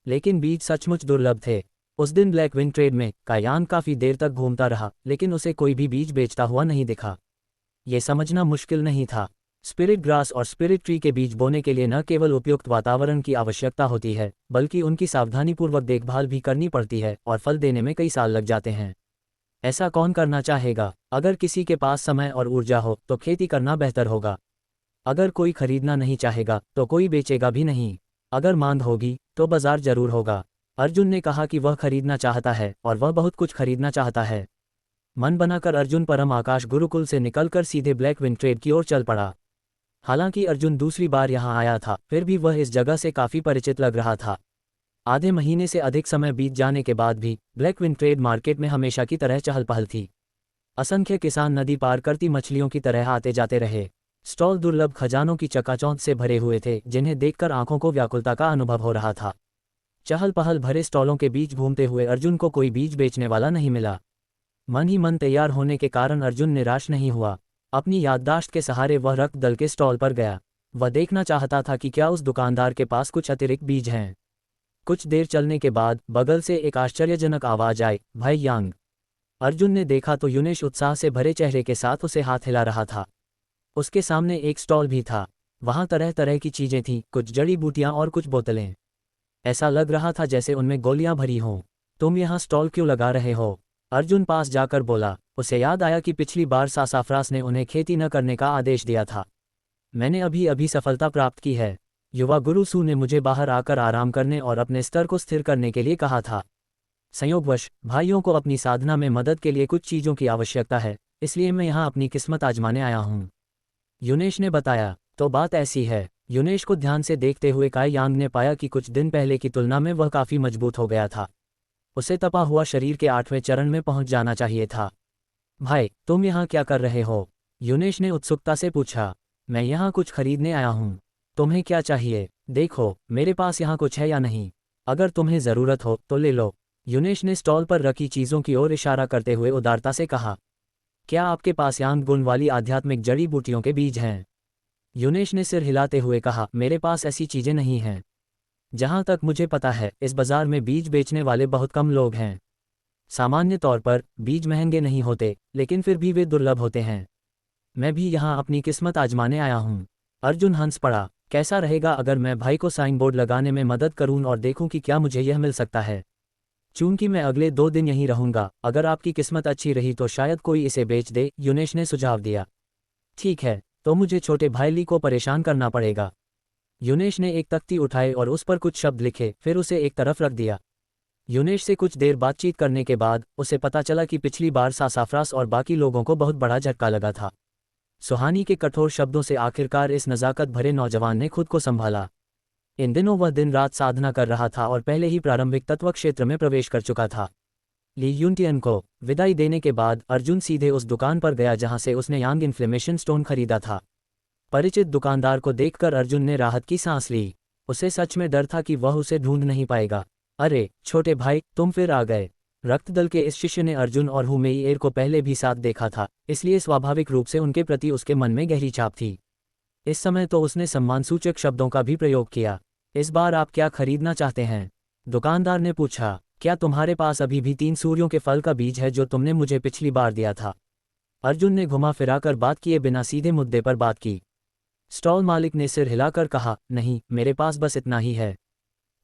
लेकिन बीज सचमुच दुर्लभ थे। उस दिन ब्लैक विंग ट्रेड में कायांग काफ़ी देर तक घूमता रहा, लेकिन उसे कोई भी बीज बेचता हुआ नहीं दिखा। ये समझना मुश्किल नहीं था। स्पिरिट ग्रास और स्पिरिट ट्री के बीज बोने के लिए न केवल उपयुक्त वातावरण की आवश्यकता होती है, बल्कि उनकी सावधानीपूर्वक देखभाल भी करनी पड़ती है और फल देने में कई साल लग जाते हैं। ऐसा कौन करना चाहेगा? अगर किसी के पास समय और ऊर्जा हो तो खेती करना बेहतर होगा। अगर कोई खरीदना नहीं चाहेगा तो कोई बेचेगा भी नहीं। अगर मांग होगी तो बाजार जरूर होगा। अर्जुन ने कहा कि वह खरीदना चाहता है और वह बहुत कुछ खरीदना चाहता है। मन बनाकर अर्जुन परम आकाश गुरुकुल से निकलकर सीधे ब्लैक विंग ट्रेड की ओर चल पड़ा। हालांकि अर्जुन दूसरी बार यहाँ आया था, फिर भी वह इस जगह से काफ़ी परिचित लग रहा था। आधे महीने से अधिक समय बीत जाने के बाद भी ब्लैक विंग ट्रेड मार्केट में हमेशा की तरह चहल पहल थी। असंख्य किसान नदी पार करती मछलियों की तरह आते जाते रहे। स्टॉल दुर्लभ खजानों की चकाचौंध से भरे हुए थे, जिन्हें देखकर आंखों को व्याकुलता का अनुभव हो रहा था। चहल पहल भरे स्टॉलों के बीच घूमते हुए अर्जुन को कोई बीज बेचने वाला नहीं मिला। मन ही मन तैयार होने के कारण अर्जुन निराश नहीं हुआ। अपनी याददाश्त के सहारे वह रक्त दल के स्टॉल पर गया। वह देखना चाहता था कि क्या उस दुकानदार के पास कुछ अतिरिक्त बीज हैं। कुछ देर चलने के बाद बगल से एक आश्चर्यजनक आवाज आई, भाई यांग। अर्जुन ने देखा तो यूनेश उत्साह से भरे चेहरे के साथ उसे हाथ हिला रहा था। उसके सामने एक स्टॉल भी था। वहां तरह तरह की चीजें थीं, कुछ जड़ी बूटियां और कुछ बोतलें। ऐसा लग रहा था जैसे उनमें गोलियां भरी हों। तुम यहाँ स्टॉल क्यों लगा रहे हो? अर्जुन पास जाकर बोला। उसे याद आया कि पिछली बार सासाफ्रास ने उन्हें खेती न करने का आदेश दिया था। मैंने अभी अभी सफलता प्राप्त की है। युवा गुरु सू ने मुझे बाहर आकर आराम करने और अपने स्तर को स्थिर करने के लिए कहा था। संयोगवश भाइयों को अपनी साधना में मदद के लिए कुछ चीज़ों की आवश्यकता है, इसलिए मैं यहाँ अपनी किस्मत आजमाने आया हूँ, यूनेश ने बताया। तो बात ऐसी है। यूनेश को ध्यान से देखते हुए काई यांग ने पाया कि कुछ दिन पहले की तुलना में वह काफ़ी मजबूत हो गया था। उसे तपा हुआ शरीर के 8वें चरण में पहुंच जाना चाहिए था। भाई, तुम यहाँ क्या कर रहे हो? यूनेश ने उत्सुकता से पूछा। मैं यहाँ कुछ खरीदने आया हूँ। तुम्हें क्या चाहिए? देखो, मेरे पास यहाँ कुछ है या नहीं। अगर तुम्हें ज़रूरत हो तो ले लो। यूनेश ने स्टॉल पर रखी चीज़ों की ओर इशारा करते हुए उदारता से कहा। क्या आपके पास यांग गुण वाली आध्यात्मिक जड़ी बूटियों के बीज हैं? यूनेश ने सिर हिलाते हुए कहा, मेरे पास ऐसी चीज़ें नहीं हैं। जहाँ तक मुझे पता है, इस बाजार में बीज बेचने वाले बहुत कम लोग हैं। सामान्य तौर पर बीज महंगे नहीं होते, लेकिन फिर भी वे दुर्लभ होते हैं। मैं भी यहाँ अपनी किस्मत आजमाने आया हूँ। अर्जुन हंस पड़ा। कैसा रहेगा अगर मैं भाई को साइन बोर्ड लगाने में मदद करूँ और देखूँ कि क्या मुझे यह मिल सकता है? चूंकि मैं अगले 2 दिन यहीं रहूँगा, अगर आपकी किस्मत अच्छी रही तो शायद कोई इसे बेच दे, यूनेश ने सुझाव दिया। ठीक है, तो मुझे छोटे भाई ली को परेशान करना पड़ेगा। यूनेश ने एक तख्ती उठाई और उस पर कुछ शब्द लिखे, फिर उसे एक तरफ रख दिया। यूनेश से कुछ देर बातचीत करने के बाद उसे पता चला कि पिछली बार सासाफ्रास और बाकी लोगों को बहुत बड़ा झटका लगा था। सुहानी के कठोर शब्दों से आखिरकार इस नज़ाकत भरे नौजवान ने खुद को संभाला। इन दिनों वह दिन रात साधना कर रहा था और पहले ही प्रारंभिक तत्व क्षेत्र में प्रवेश कर चुका था। ली यूनटियन को विदाई देने के बाद अर्जुन सीधे उस दुकान पर गया जहां से उसने यांग इन्फ्लेमेशन स्टोन खरीदा था। परिचित दुकानदार को देखकर अर्जुन ने राहत की सांस ली। उसे सच में डर था कि वह उसे ढूंढ नहीं पाएगा। अरे छोटे भाई, तुम फिर आ गए। रक्तदल के इस शिष्य ने अर्जुन और हुमेई एर को पहले भी साथ देखा था, इसलिए स्वाभाविक रूप से उनके प्रति उसके मन में गहरी छाप थी। इस समय तो उसने सम्मानसूचक शब्दों का भी प्रयोग किया। इस बार आप क्या खरीदना चाहते हैं? दुकानदार ने पूछा। क्या तुम्हारे पास अभी भी 3 सूर्यों के फल का बीज है जो तुमने मुझे पिछली बार दिया था? अर्जुन ने घुमा फिराकर बात किए बिना सीधे मुद्दे पर बात की। स्टॉल मालिक ने सिर हिलाकर कहा, नहीं, मेरे पास बस इतना ही है।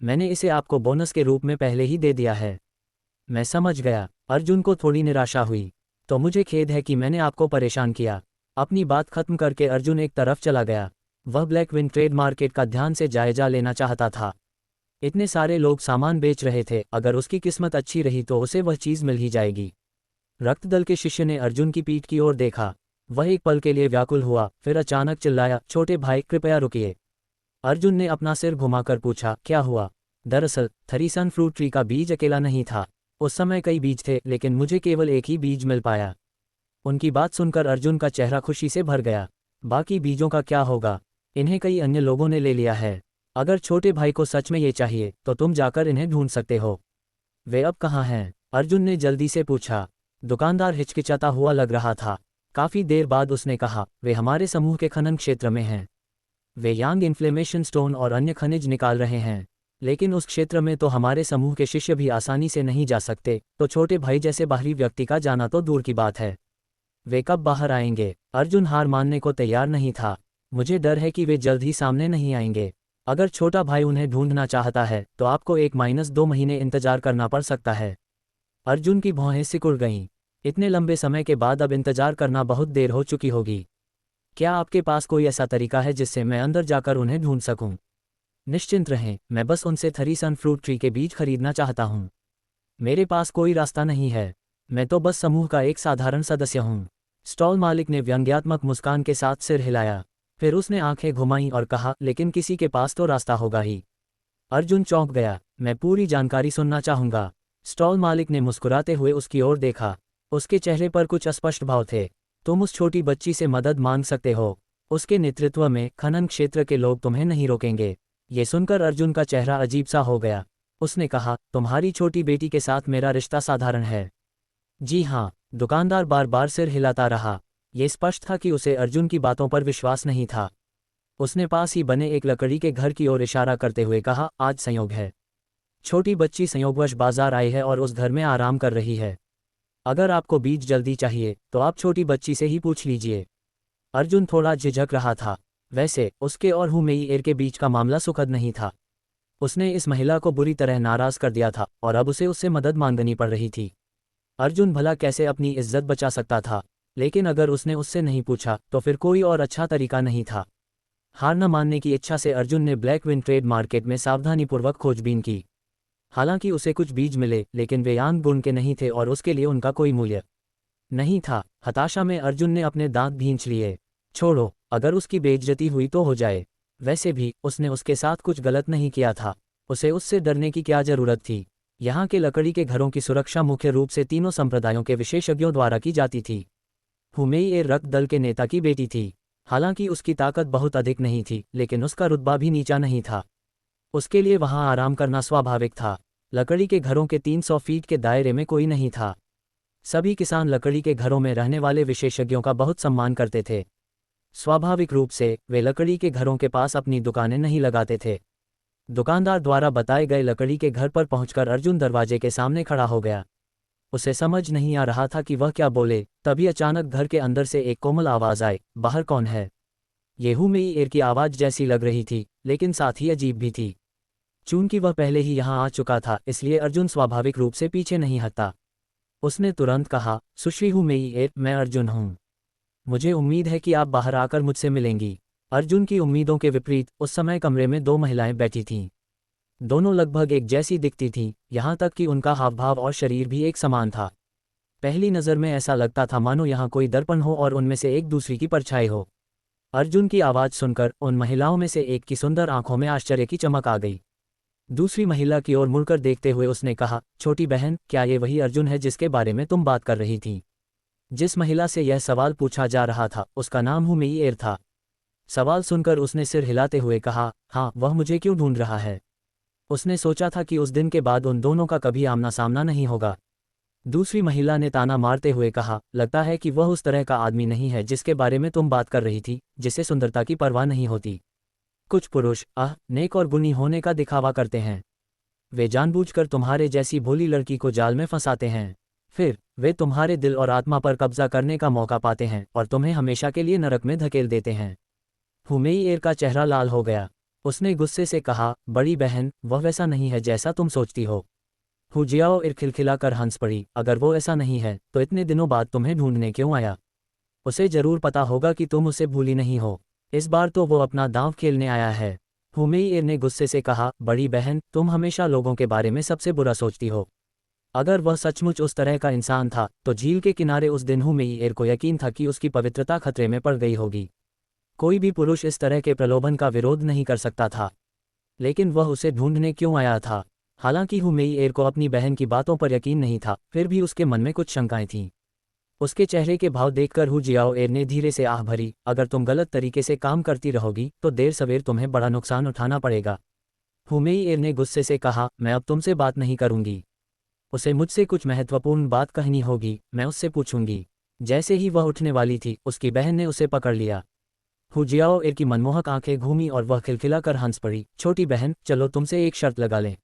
मैंने इसे आपको बोनस के रूप में पहले ही दे दिया है। मैं समझ गया। अर्जुन को थोड़ी निराशा हुई। तो मुझे खेद है कि मैंने आपको परेशान किया। अपनी बात खत्म करके अर्जुन एक तरफ चला गया। वह ब्लैक विंग ट्रेड मार्केट का ध्यान से जायजा लेना चाहता था। इतने सारे लोग सामान बेच रहे थे, अगर उसकी किस्मत अच्छी रही तो उसे वह चीज़ मिल ही जाएगी। रक्तदल के शिष्य ने अर्जुन की पीठ की ओर देखा। वह एक पल के लिए व्याकुल हुआ, फिर अचानक चिल्लाया, छोटे भाई कृपया रुकिए। अर्जुन ने अपना सिर घुमाकर पूछा, क्या हुआ? दरअसल थरीसन फ्रूट ट्री का बीज अकेला नहीं था। उस समय कई बीज थे, लेकिन मुझे केवल एक ही बीज मिल पाया। उनकी बात सुनकर अर्जुन का चेहरा खुशी से भर गया। बाकी बीजों का क्या होगा? इन्हें कई अन्य लोगों ने ले लिया है। अगर छोटे भाई को सच में ये चाहिए तो तुम जाकर इन्हें ढूंढ सकते हो। वे अब कहाँ हैं? अर्जुन ने जल्दी से पूछा। दुकानदार हिचकिचाता हुआ लग रहा था। काफ़ी देर बाद उसने कहा, वे हमारे समूह के खनन क्षेत्र में हैं। वे यांग इन्फ्लेमेशन स्टोन और अन्य खनिज निकाल रहे हैं। लेकिन उस क्षेत्र में तो हमारे समूह के शिष्य भी आसानी से नहीं जा सकते, तो छोटे भाई जैसे बाहरी व्यक्ति का जाना तो दूर की बात है। वे कब बाहर आएंगे? अर्जुन हार मानने को तैयार नहीं था। मुझे डर है कि वे जल्द ही सामने नहीं आएंगे। अगर छोटा भाई उन्हें ढूंढना चाहता है तो आपको 1-2 महीने इंतजार करना पड़ सकता है। अर्जुन की भौहें सिकुड़ गईं। इतने लंबे समय के बाद अब इंतजार करना बहुत देर हो चुकी होगी। क्या आपके पास कोई ऐसा तरीका है जिससे मैं अंदर जाकर उन्हें ढूंढ सकूं? निश्चिंत रहें, मैं बस उनसे थरी सन फ्रूट ट्री के बीज खरीदना चाहता हूं। मेरे पास कोई रास्ता नहीं है। मैं तो बस समूह का एक साधारण सदस्य हूं। स्टॉल मालिक ने व्यंग्यात्मक मुस्कान के साथ सिर हिलाया। फिर उसने आंखें घुमाईं और कहा, लेकिन किसी के पास तो रास्ता होगा ही। अर्जुन चौंक गया। मैं पूरी जानकारी सुनना चाहूंगा। स्टॉल मालिक ने मुस्कुराते हुए उसकी ओर देखा। उसके चेहरे पर कुछ अस्पष्ट भाव थे। तुम उस छोटी बच्ची से मदद मांग सकते हो। उसके नेतृत्व में खनन क्षेत्र के लोग तुम्हें नहीं रोकेंगे। ये सुनकर अर्जुन का चेहरा अजीब सा हो गया। उसने कहा, तुम्हारी छोटी बेटी के साथ मेरा रिश्ता साधारण है? जी हाँ। दुकानदार बार बार सिर हिलाता रहा। ये स्पष्ट था कि उसे अर्जुन की बातों पर विश्वास नहीं था। उसने पास ही बने एक लकड़ी के घर की ओर इशारा करते हुए कहा, आज संयोग है। छोटी बच्ची संयोगवश बाजार आई है और उस घर में आराम कर रही है। अगर आपको बीज जल्दी चाहिए तो आप छोटी बच्ची से ही पूछ लीजिए। अर्जुन थोड़ा झिझक रहा था। वैसे उसके और हुमेई एर के बीच का मामला सुखद नहीं था। उसने इस महिला को बुरी तरह नाराज कर दिया था और अब उसे उससे मदद मांगनी पड़ रही थी। अर्जुन भला कैसे अपनी इज्जत बचा सकता था, लेकिन अगर उसने उससे नहीं पूछा तो फिर कोई और अच्छा तरीका नहीं था। हार न मानने की इच्छा से अर्जुन ने ब्लैक विन ट्रेड मार्केट में सावधानीपूर्वक खोजबीन की। हालांकि उसे कुछ बीज मिले, लेकिन वे आंग गुण के नहीं थे और उसके लिए उनका कोई मूल्य नहीं था। हताशा में अर्जुन ने अपने दांत भींच लिए। छोड़ो, अगर उसकी बेइज्जती हुई तो हो जाए। वैसे भी उसने उसके साथ कुछ गलत नहीं किया था। उसे उससे डरने की क्या जरूरत थी? यहाँ के लकड़ी के घरों की सुरक्षा मुख्य रूप से तीनों संप्रदायों के विशेषज्ञों द्वारा की जाती थी। हुमेई एर रक्त दल के नेता की बेटी थी। हालांकि उसकी ताकत बहुत अधिक नहीं थी, लेकिन उसका रुतबा भी नीचा नहीं था। उसके लिए वहां आराम करना स्वाभाविक था। लकड़ी के घरों के 300 फीट के दायरे में कोई नहीं था। सभी किसान लकड़ी के घरों में रहने वाले विशेषज्ञों का बहुत सम्मान करते थे। स्वाभाविक रूप से वे लकड़ी के घरों के पास अपनी दुकानें नहीं लगाते थे। दुकानदार द्वारा बताए गए लकड़ी के घर पर पहुंचकर अर्जुन दरवाजे के सामने खड़ा हो गया। उसे समझ नहीं आ रहा था कि वह क्या बोले। तभी अचानक घर के अंदर से एक कोमल आवाज आई, बाहर कौन है? ये हुमेई एर की आवाज जैसी लग रही थी, लेकिन साथ ही अजीब भी थी। चूंकि वह पहले ही यहां आ चुका था, इसलिए अर्जुन स्वाभाविक रूप से पीछे नहीं हटा। उसने तुरंत कहा, सुश्री हुमेई एर, मैं अर्जुन हूं। मुझे उम्मीद है कि आप बाहर आकर मुझसे मिलेंगी। अर्जुन की उम्मीदों के विपरीत उस समय कमरे में 2 महिलाएं बैठी थीं। दोनों लगभग एक जैसी दिखती थीं, यहाँ तक कि उनका हावभाव और शरीर भी एक समान था। पहली नज़र में ऐसा लगता था मानो यहाँ कोई दर्पण हो और उनमें से एक दूसरी की परछाई हो। अर्जुन की आवाज़ सुनकर उन महिलाओं में से एक की सुंदर आंखों में आश्चर्य की चमक आ गई। दूसरी महिला की ओर मुड़कर देखते हुए उसने कहा, छोटी बहन, क्या ये वही अर्जुन है जिसके बारे में तुम बात कर रही थी? जिस महिला से यह सवाल पूछा जा रहा था उसका नाम हुमेई एर था। सवाल सुनकर उसने सिर हिलाते हुए कहा, हाँ, वह मुझे क्यों ढूंढ रहा है? उसने सोचा था कि उस दिन के बाद उन दोनों का कभी आमना सामना नहीं होगा। दूसरी महिला ने ताना मारते हुए कहा, लगता है कि वह उस तरह का आदमी नहीं है जिसके बारे में तुम बात कर रही थी, जिसे सुंदरता की परवाह नहीं होती। कुछ पुरुष नेक और गुणी होने का दिखावा करते हैं। वे जानबूझकर तुम्हारे जैसी भोली लड़की को जाल में फंसाते हैं। फिर वे तुम्हारे दिल और आत्मा पर कब्जा करने का मौका पाते हैं और तुम्हें हमेशा के लिए नरक में धकेल देते हैं। हुमेई एर का चेहरा लाल हो गया। उसने गुस्से से कहा, बड़ी बहन, वह वैसा नहीं है जैसा तुम सोचती हो। हुजियाओ एर खिलखिलाकर हंस पड़ी, अगर वो ऐसा नहीं है तो इतने दिनों बाद तुम्हें ढूंढने क्यों आया? उसे जरूर पता होगा कि तुम उसे भूली नहीं हो। इस बार तो वो अपना दांव खेलने आया है। हुमेई एर ने गुस्से से कहा, बड़ी बहन, तुम हमेशा लोगों के बारे में सबसे बुरा सोचती हो। अगर वह सचमुच उस तरह का इंसान था तो झील के किनारे उस दिन हुमेई एर को यकीन था कि उसकी पवित्रता खतरे में पड़ गई होगी। कोई भी पुरुष इस तरह के प्रलोभन का विरोध नहीं कर सकता था। लेकिन वह उसे ढूंढने क्यों आया था? हालांकि हुमेई एर को अपनी बहन की बातों पर यकीन नहीं था, फिर भी उसके मन में कुछ शंकाएं थीं। उसके चेहरे के भाव देखकर हुजियाओ एर ने धीरे से आह भरी, अगर तुम गलत तरीके से काम करती रहोगी तो देर सवेर तुम्हें बड़ा नुकसान उठाना पड़ेगा। हुमेई एर ने गुस्से से कहा, मैं अब तुमसे बात नहीं करूंगी। उसे मुझसे कुछ महत्वपूर्ण बात कहनी होगी, मैं उससे पूछूंगी। जैसे ही वह उठने वाली थी, उसकी बहन ने उसे पकड़ लिया। हु जियाओ एर की मनमोहक आंखें घूमी और वह खिलखिलाकर हंस पड़ी। छोटी बहन, चलो तुमसे एक शर्त लगा लें।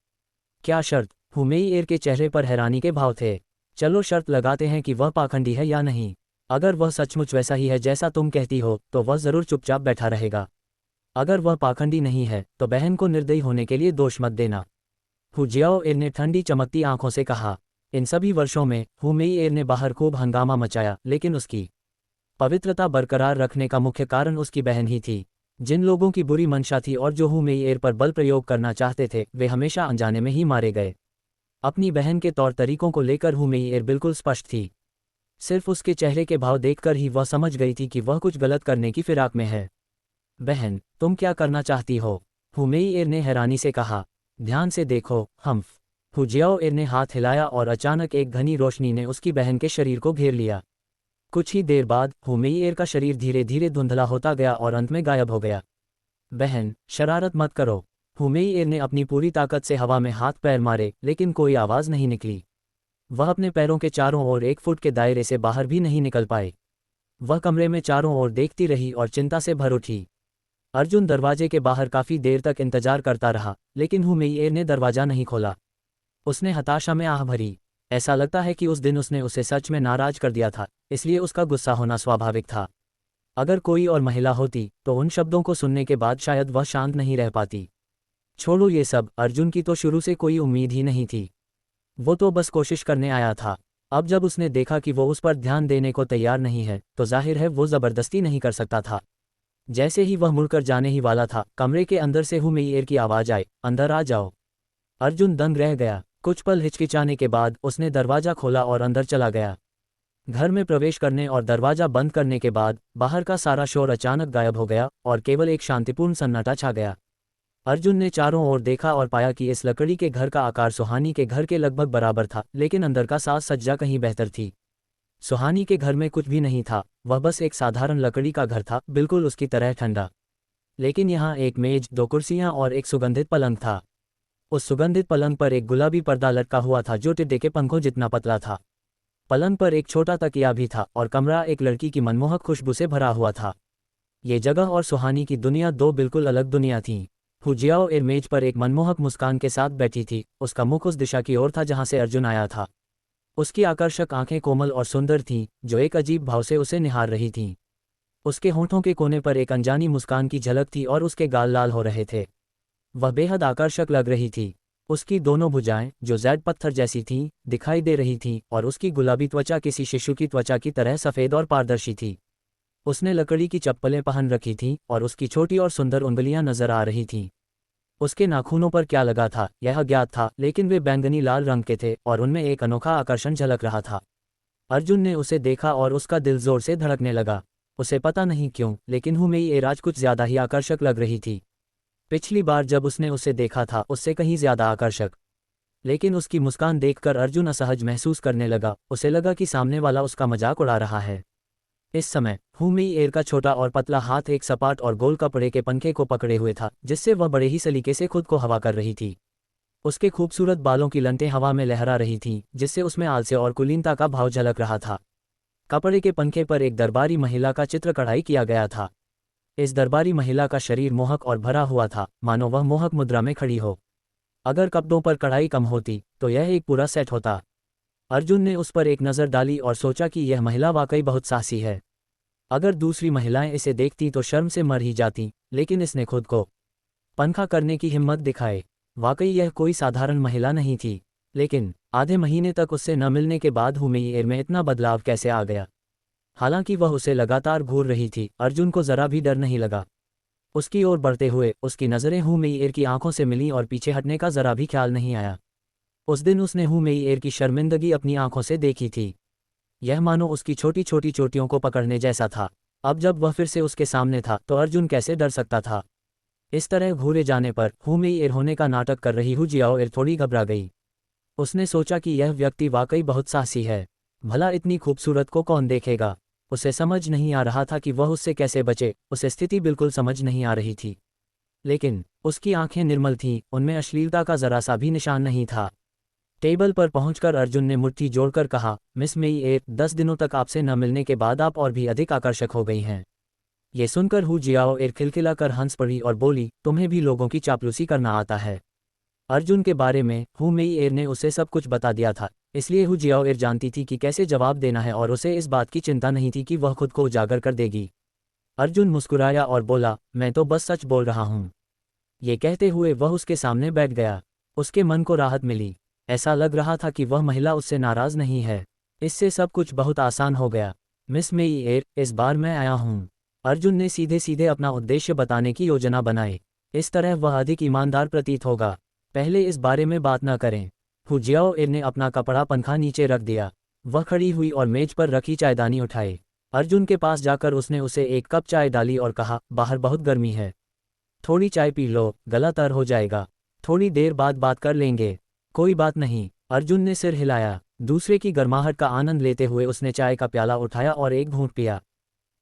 क्या शर्त? हुमेई एर के चेहरे पर हैरानी के भाव थे। चलो शर्त लगाते हैं कि वह पाखंडी है या नहीं। अगर वह सचमुच वैसा ही है जैसा तुम कहती हो तो वह जरूर चुपचाप बैठा रहेगा। अगर वह पाखंडी नहीं है तो बहन को निर्दयी होने के लिए दोष मत देना। हु जियाओ एर ने ठंडी चमकती आंखों से कहा। इन सभी वर्षों में हुमेई एर ने बाहर खूब हंगामा मचाया, लेकिन उसकी पवित्रता बरकरार रखने का मुख्य कारण उसकी बहन ही थी। जिन लोगों की बुरी मंशा थी और जो हुमेई एर पर बल प्रयोग करना चाहते थे वे हमेशा अनजाने में ही मारे गए। अपनी बहन के तौर तरीकों को लेकर हुमेई एर बिल्कुल स्पष्ट थी। सिर्फ उसके चेहरे के भाव देखकर ही वह समझ गई थी कि वह कुछ गलत करने की फिराक में है। बहन, तुम क्या करना चाहती हो? हुमेई एर ने हैरानी से कहा। ध्यान से देखो, हम्फ। हु जियाओ एर ने हाथ हिलाया और अचानक एक घनी रोशनी ने उसकी बहन के शरीर को घेर लिया। कुछ ही देर बाद हुमेई एर का शरीर धीरे धीरे धुंधला होता गया और अंत में गायब हो गया। बहन, शरारत मत करो। हुमेई एर ने अपनी पूरी ताकत से हवा में हाथ पैर मारे, लेकिन कोई आवाज़ नहीं निकली। वह अपने पैरों के चारों ओर 1 फुट के दायरे से बाहर भी नहीं निकल पाए। वह कमरे में चारों ओर देखती रही और चिंता से भर उठी। अर्जुन दरवाजे के बाहर काफ़ी देर तक इंतजार करता रहा, लेकिन हुमेई एर ने दरवाज़ा नहीं खोला। उसने हताशा में आह भरी। ऐसा लगता है कि उस दिन उसने उसे सच में नाराज कर दिया था, इसलिए उसका गुस्सा होना स्वाभाविक था। अगर कोई और महिला होती तो उन शब्दों को सुनने के बाद शायद वह शांत नहीं रह पाती। छोड़ो ये सब, अर्जुन की तो शुरू से कोई उम्मीद ही नहीं थी। वो तो बस कोशिश करने आया था। अब जब उसने देखा कि वो उस पर ध्यान देने को तैयार नहीं है तो जाहिर है वो ज़बरदस्ती नहीं कर सकता था। जैसे ही वह मुड़कर जाने ही वाला था, कमरे के अंदर से हुमेई एर की आवाज़ आई, अंदर आ जाओ। अर्जुन दंग रह गया। कुछ पल हिचकिचाने के बाद उसने दरवाज़ा खोला और अंदर चला गया। घर में प्रवेश करने और दरवाज़ा बंद करने के बाद बाहर का सारा शोर अचानक गायब हो गया और केवल एक शांतिपूर्ण सन्नाटा छा गया। अर्जुन ने चारों ओर देखा और पाया कि इस लकड़ी के घर का आकार सुहानी के घर के लगभग बराबर था, लेकिन अंदर का साज सज्जा कहीं बेहतर थी। सुहानी के घर में कुछ भी नहीं था, वह बस एक साधारण लकड़ी का घर था, बिल्कुल उसकी तरह ठंडा। लेकिन यहाँ एक मेज, 2 कुर्सियाँ और एक सुगंधित पलंग था। उस सुगंधित पलंग पर एक गुलाबी पर्दा लटका हुआ था जो टिड्डे के पंखों जितना पतला था। पलंग पर एक छोटा तकिया भी था और कमरा एक लड़की की मनमोहक खुशबू से भरा हुआ था। ये जगह और सुहानी की दुनिया 2 बिल्कुल अलग दुनिया थीं। हु जियाओ एर मेज पर एक मनमोहक मुस्कान के साथ बैठी थी। उसका मुख उस दिशा की ओर था जहां से अर्जुन आया था। उसकी आकर्षक आंखें कोमल और सुंदर थीं, जो एक अजीब भाव से उसे निहार रही थीं। उसके होंठों के कोने पर एक अनजानी मुस्कान की झलक थी और उसके गाल लाल हो रहे थे। वह बेहद आकर्षक लग रही थी। उसकी दोनों भुजाएं, जो जैड पत्थर जैसी थीं, दिखाई दे रही थीं और उसकी गुलाबी त्वचा किसी शिशु की त्वचा की तरह सफ़ेद और पारदर्शी थी। उसने लकड़ी की चप्पलें पहन रखी थीं और उसकी छोटी और सुंदर उंगलियां नजर आ रही थीं। उसके नाखूनों पर क्या लगा था यह अज्ञात था, लेकिन वे बैंगनी लाल रंग के थे और उनमें एक अनोखा आकर्षण झलक रहा था। अर्जुन ने उसे देखा और उसका दिल जोर से धड़कने लगा। उसे पता नहीं क्यों, लेकिन हुमेई एर आज कुछ ज्यादा ही आकर्षक लग रही थी। पिछली बार जब उसने उसे देखा था उससे कहीं ज्यादा आकर्षक। लेकिन उसकी मुस्कान देखकर अर्जुन असहज महसूस करने लगा। उसे लगा कि सामने वाला उसका मजाक उड़ा रहा है। इस समय हुमेई एर का छोटा और पतला हाथ एक सपाट और गोल कपड़े के पंखे को पकड़े हुए था, जिससे वह बड़े ही सलीके से खुद को हवा कर रही थी। उसके खूबसूरत बालों की लंटें हवा में लहरा रही थीं, जिससे उसमें आलस्य और कुलीनता का भाव झलक रहा था। कपड़े के पंखे पर एक दरबारी महिला का चित्र कढ़ाई किया गया था। इस दरबारी महिला का शरीर मोहक और भरा हुआ था, मानो वह मोहक मुद्रा में खड़ी हो। अगर कपड़ों पर कढ़ाई कम होती तो यह एक पूरा सेट होता। अर्जुन ने उस पर एक नज़र डाली और सोचा कि यह महिला वाकई बहुत साहसी है। अगर दूसरी महिलाएं इसे देखती तो शर्म से मर ही जाती, लेकिन इसने खुद को पनखा करने की हिम्मत दिखाए। वाकई यह कोई साधारण महिला नहीं थी। लेकिन आधे महीने तक उससे न मिलने के बाद हुमेई एर में इतना बदलाव कैसे आ गया? हालांकि वह उसे लगातार घूर रही थी, अर्जुन को जरा भी डर नहीं लगा। उसकी ओर बढ़ते हुए उसकी नज़रें हुमेई एर की आंखों से मिलीं और पीछे हटने का जरा भी ख्याल नहीं आया। उस दिन उसने हुमेई एर की शर्मिंदगी अपनी आंखों से देखी थी। यह मानो उसकी छोटी छोटी चोटियों को पकड़ने जैसा था। अब जब वह फिर से उसके सामने था तो अर्जुन कैसे डर सकता था? इस तरह घूरे जाने पर हुमेई एर होने का नाटक कर रही हु जियाओ एर थोड़ी घबरा गई। उसने सोचा कि यह व्यक्ति वाकई बहुत साहसी है। भला इतनी खूबसूरत को कौन देखेगा? उसे समझ नहीं आ रहा था कि वह उससे कैसे बचे। उसे स्थिति बिल्कुल समझ नहीं आ रही थी। लेकिन उसकी आंखें निर्मल थीं, उनमें अश्लीलता का जरा सा भी निशान नहीं था। टेबल पर पहुंचकर अर्जुन ने मुट्ठी जोड़कर कहा, मिस मेई एर, 10 दिनों तक आपसे न मिलने के बाद आप और भी अधिक आकर्षक हो गई हैं। ये सुनकर हु जियाओ एर खिलखिलाकर हंस पड़ी और बोली, तुम्हें भी लोगों की चापलूसी करना आता है। अर्जुन के बारे में हु मेई एर ने उसे सब कुछ बता दिया था, इसलिए हु जियाओ एर जानती थी कि कैसे जवाब देना है और उसे इस बात की चिंता नहीं थी कि वह खुद को उजागर कर देगी। अर्जुन मुस्कुराया और बोला, मैं तो बस सच बोल रहा हूँ। ये कहते हुए वह उसके सामने बैठ गया। उसके मन को राहत मिली। ऐसा लग रहा था कि वह महिला उससे नाराज नहीं है। इससे सब कुछ बहुत आसान हो गया। मिस मेई एर, इस बार मैं आया हूँ। अर्जुन ने सीधे सीधे अपना उद्देश्य बताने की योजना बनाई। इस तरह वह अधिक ईमानदार प्रतीत होगा। पहले इस बारे में बात न करें। हु जियाओ एर ने अपना कपड़ा पंखा नीचे रख दिया। वह खड़ी हुई और मेज पर रखी चायदानी उठाई। अर्जुन के पास जाकर उसने उसे एक कप चाय डाली और कहा, बाहर बहुत गर्मी है, थोड़ी चाय पी लो, गला तर हो जाएगा। थोड़ी देर बाद बात कर लेंगे। कोई बात नहीं, अर्जुन ने सिर हिलाया। दूसरे की गर्माहट का आनंद लेते हुए उसने चाय का प्याला उठाया और एक घूंट पिया।